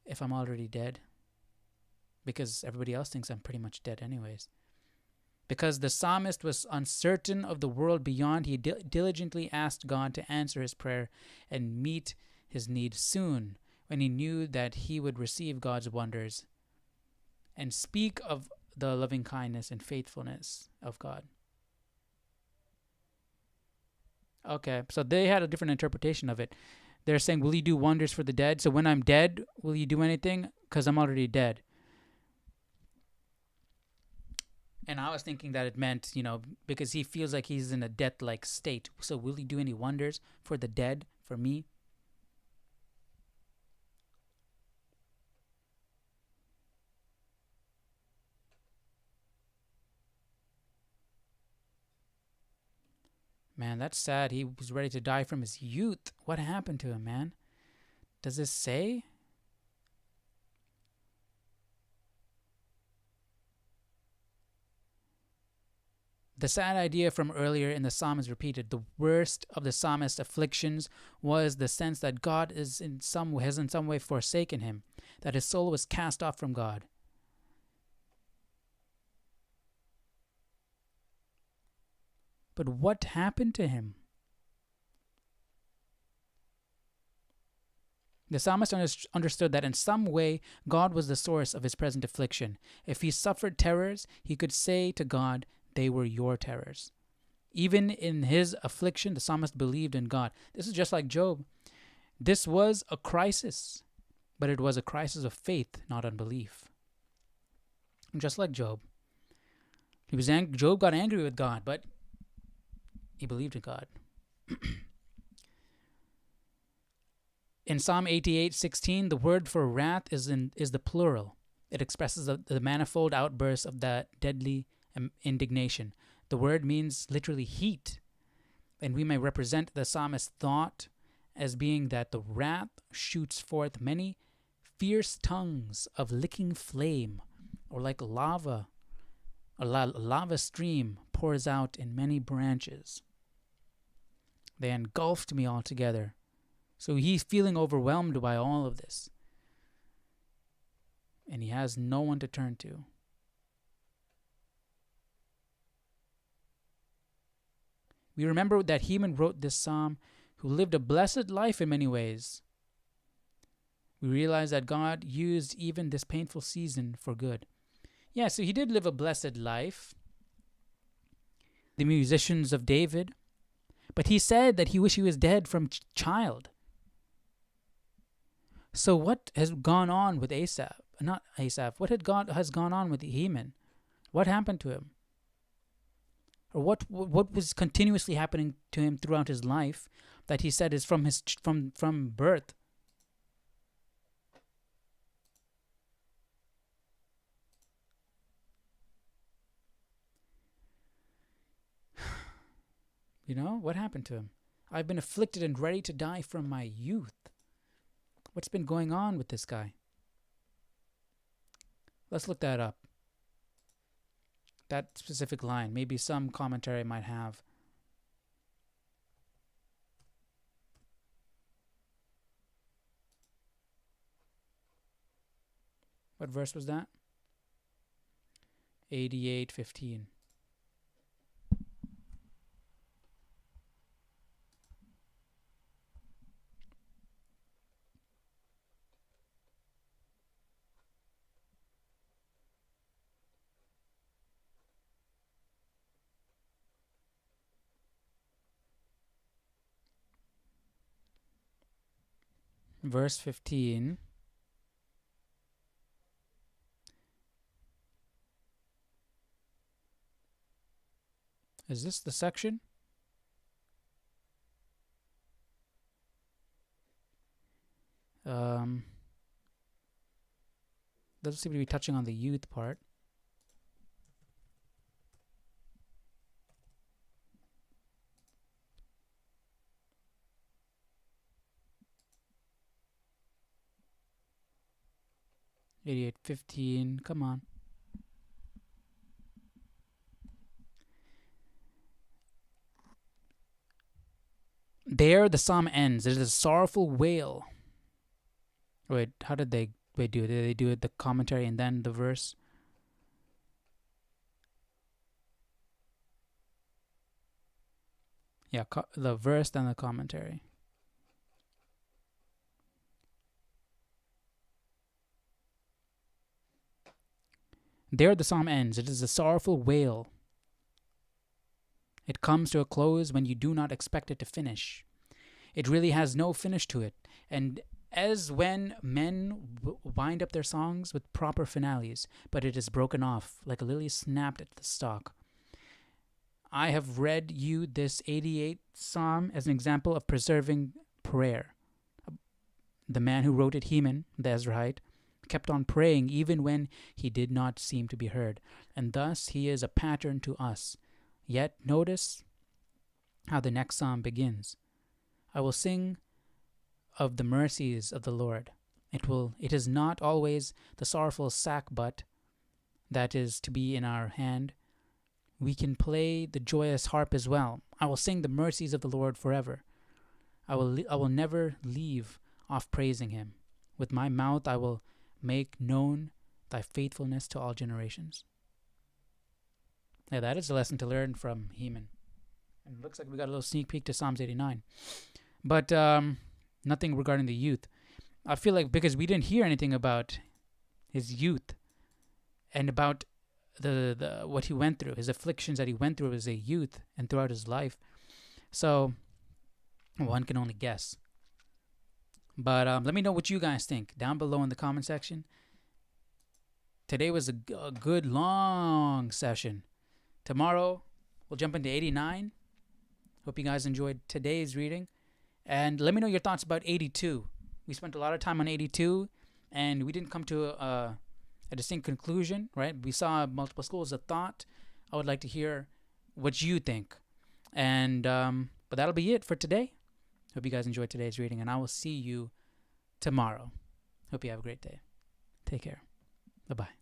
[SPEAKER 1] if I'm already dead? Because everybody else thinks I'm pretty much dead anyways. Because the psalmist was uncertain of the world beyond, he diligently asked God to answer his prayer and meet his need soon, when he knew that he would receive God's wonders and speak of the loving kindness and faithfulness of God. Okay, so they had a different interpretation of it. They're saying, will you do wonders for the dead? So when I'm dead, will you do anything? Because I'm already dead. And I was thinking that it meant, because he feels like he's in a death-like state. So will he do any wonders for the dead, for me? Man, that's sad. He was ready to die from his youth. What happened to him, man? Does this say? The sad idea from earlier in the psalm is repeated. The worst of the psalmist's afflictions was the sense that God has in some way forsaken him, that his soul was cast off from God. But what happened to him? The psalmist understood that in some way God was the source of his present affliction. If he suffered terrors, he could say to God, they were your terrors. Even in his affliction, the psalmist believed in God. This is just like Job. This was a crisis, but it was a crisis of faith, not unbelief. Just like Job. Job got angry with God, but he believed in God. In Psalm 88:16, the word for wrath is the plural. It expresses the manifold outbursts of that deadly indignation. The word means literally heat, and we may represent the psalmist's thought as being that the wrath shoots forth many fierce tongues of licking flame, or like lava. A lava stream pours out in many branches. They engulfed me altogether. So he's feeling overwhelmed by all of this. And he has no one to turn to. We remember that Heman wrote this psalm who lived a blessed life in many ways. We realize that God used even this painful season for good. Yeah, so he did live a blessed life. The musicians of David. But he said that he wished he was dead from child. So what has gone on with Asaph? Not Asaph. What has gone on with Heman? What happened to him? Or what was continuously happening to him throughout his life that he said is from birth? What happened to him? I've been afflicted and ready to die from my youth. What's been going on with this guy? Let's look that up. That specific line. Maybe some commentary might have. What verse was that? 88:15. Verse 15. Is this the section? Doesn't seem to be touching on the youth part. $88.15. Come on. There the psalm ends. It is a sorrowful wail. Wait, how did they do it? Did they do it the commentary and then the verse? Yeah, the verse then the commentary. There the psalm ends. It is a sorrowful wail. It comes to a close when you do not expect it to finish. It really has no finish to it. And as when men wind up their songs with proper finales, but it is broken off like a lily snapped at the stalk. I have read you this 88th psalm as an example of preserving prayer. The man who wrote it, Heman, the Ezrahite, kept on praying even when he did not seem to be heard, and thus he is a pattern to us. Yet notice how the next psalm begins. I will sing of the mercies of the Lord. It is not always the sorrowful sackbut that is to be in our hand. We can play the joyous harp as well. I will sing the mercies of the Lord forever. I will never leave off praising him. With my mouth I will make known thy faithfulness to all generations. Yeah, that is a lesson to learn from Heman. And it looks like we got a little sneak peek to Psalms 89. But nothing regarding the youth. I feel like because we didn't hear anything about his youth and about the what he went through, his afflictions that he went through as a youth and throughout his life. So one can only guess. But let me know what you guys think down below in the comment section. Today was a good long session. Tomorrow we'll jump into 89. Hope you guys enjoyed today's reading. And let me know your thoughts about 82. We spent a lot of time on 82 and we didn't come to a distinct conclusion, right? We saw multiple schools of thought. I would like to hear what you think. And but that'll be it for today. Hope you guys enjoyed today's reading, and I will see you tomorrow. Hope you have a great day. Take care. Bye-bye.